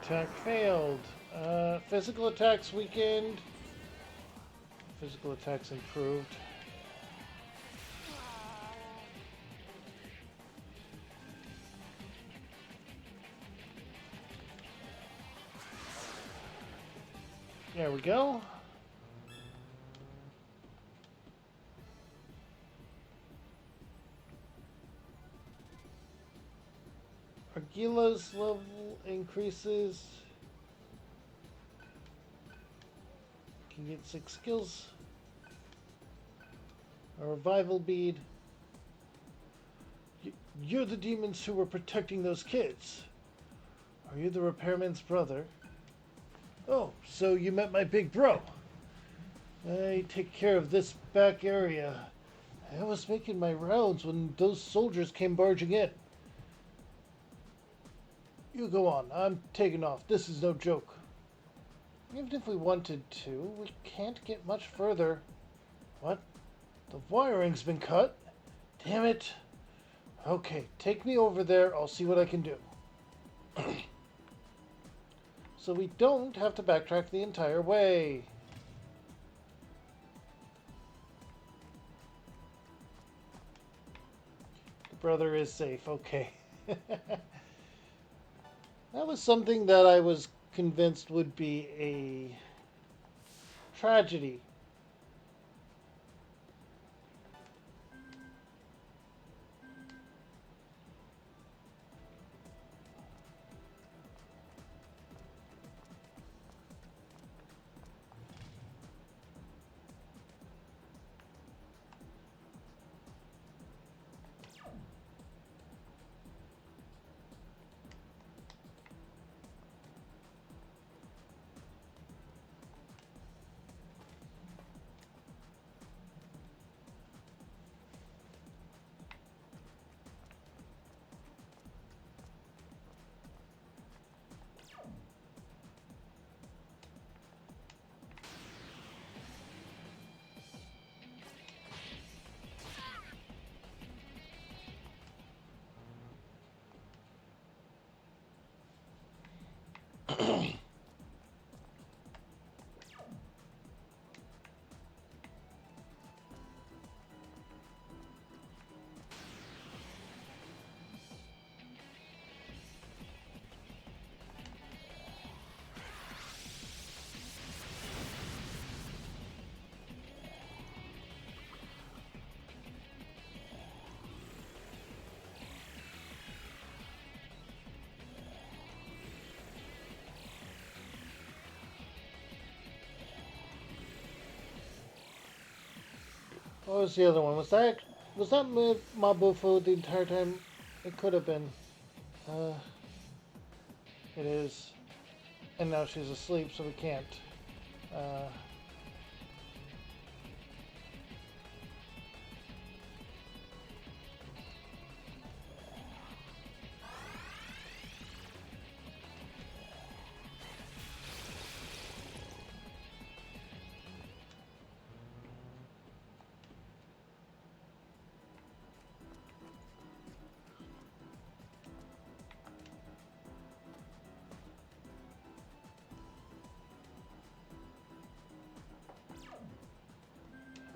Attack failed. Physical attacks weakened. Physical attacks improved. There we go. Argila's level increases. Can get 6 skills. A revival bead. You're the demons who were protecting those kids. Are you the repairman's brother? Oh, so you met my big bro. I take care of this back area. I was making my rounds when those soldiers came barging in. You go on. I'm taking off. This is no joke. Even if we wanted to, we can't get much further. What? The wiring's been cut? Damn it. Okay, take me over there. I'll see what I can do. So we don't have to backtrack the entire way. The brother is safe. Okay. That was something that I was convinced would be a tragedy. What was the other one? Was that Mabufu the entire time? It could have been. It is. And now she's asleep, so we can't.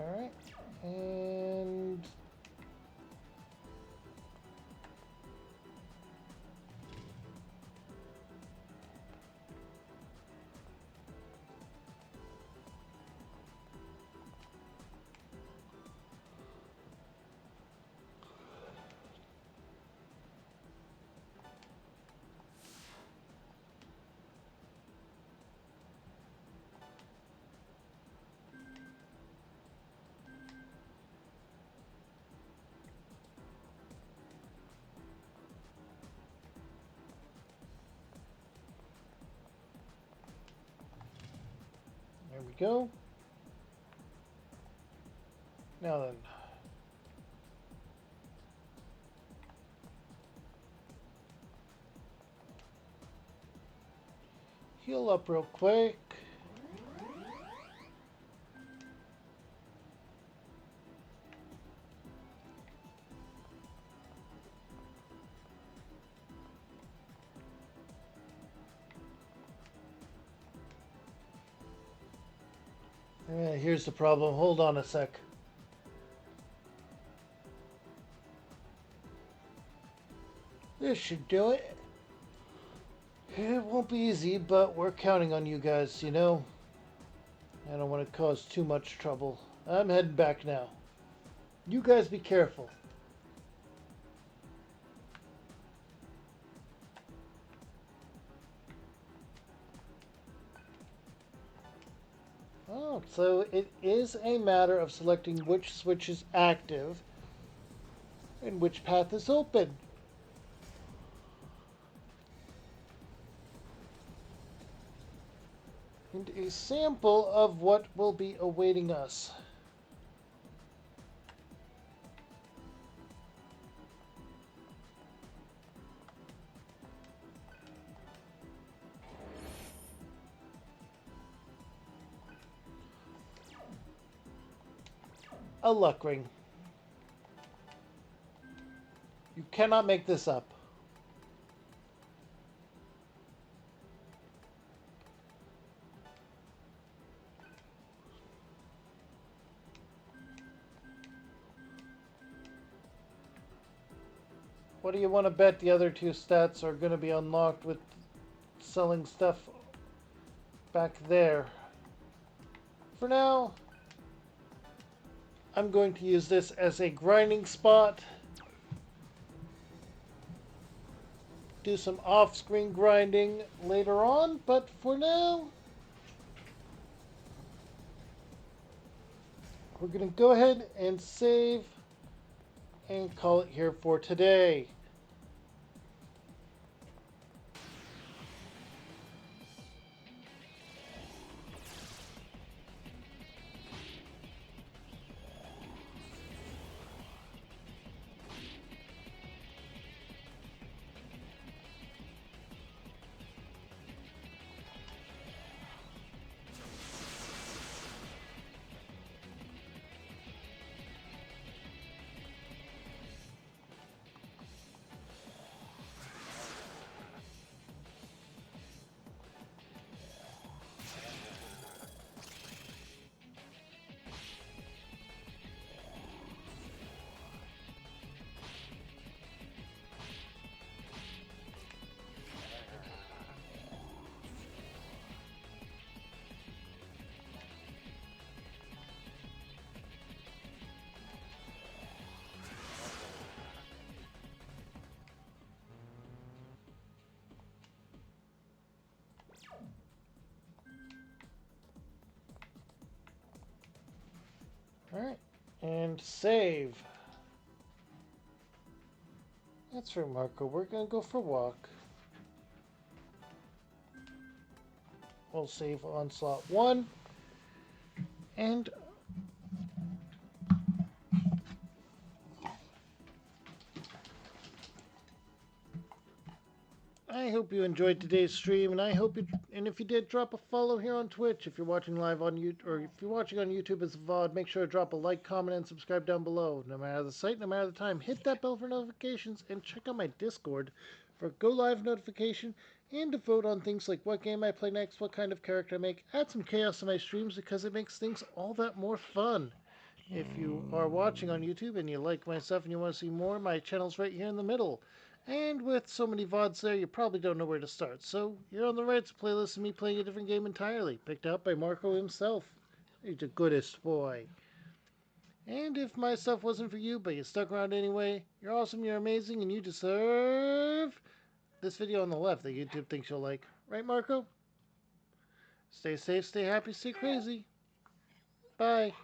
Alright. And there we go. Now then. Heal up real quick. Here's the problem. Hold on a sec. This should do it. It won't be easy, but we're counting on you guys, you know? I don't want to cause too much trouble. I'm heading back now. You guys be careful. Oh, so it is a matter of selecting which switch is active and which path is open. And a sample of what will be awaiting us. A luck ring. You cannot make this up. What do you want to bet the other two stats are going to be unlocked with selling stuff back there? For now, I'm going to use this as a grinding spot. Do some off-screen grinding later on, but for now, we're going to go ahead and save and call it here for today. Alright, and save. That's right, Marco. We're going to go for a walk. We'll save on slot 1. And I hope you enjoyed today's stream, and if you did, drop a follow here on Twitch. If you're watching live on YouTube, or if you're watching on YouTube as a VOD, make sure to drop a like, comment, and subscribe down below. No matter the site, no matter the time, hit that bell for notifications, and check out my Discord for go live notification and to vote on things like what game I play next, what kind of character I make. Add some chaos to my streams because it makes things all that more fun. If you are watching on YouTube and you like my stuff and you want to see more, my channel's right here in the middle. And with so many VODs there, you probably don't know where to start. So you're on the right playlist of me playing a different game entirely, picked out by Marco himself. He's the goodest boy. And if my stuff wasn't for you, but you stuck around anyway, you're awesome, you're amazing, and you deserve this video on the left that YouTube thinks you'll like. Right, Marco? Stay safe, stay happy, stay crazy. Bye.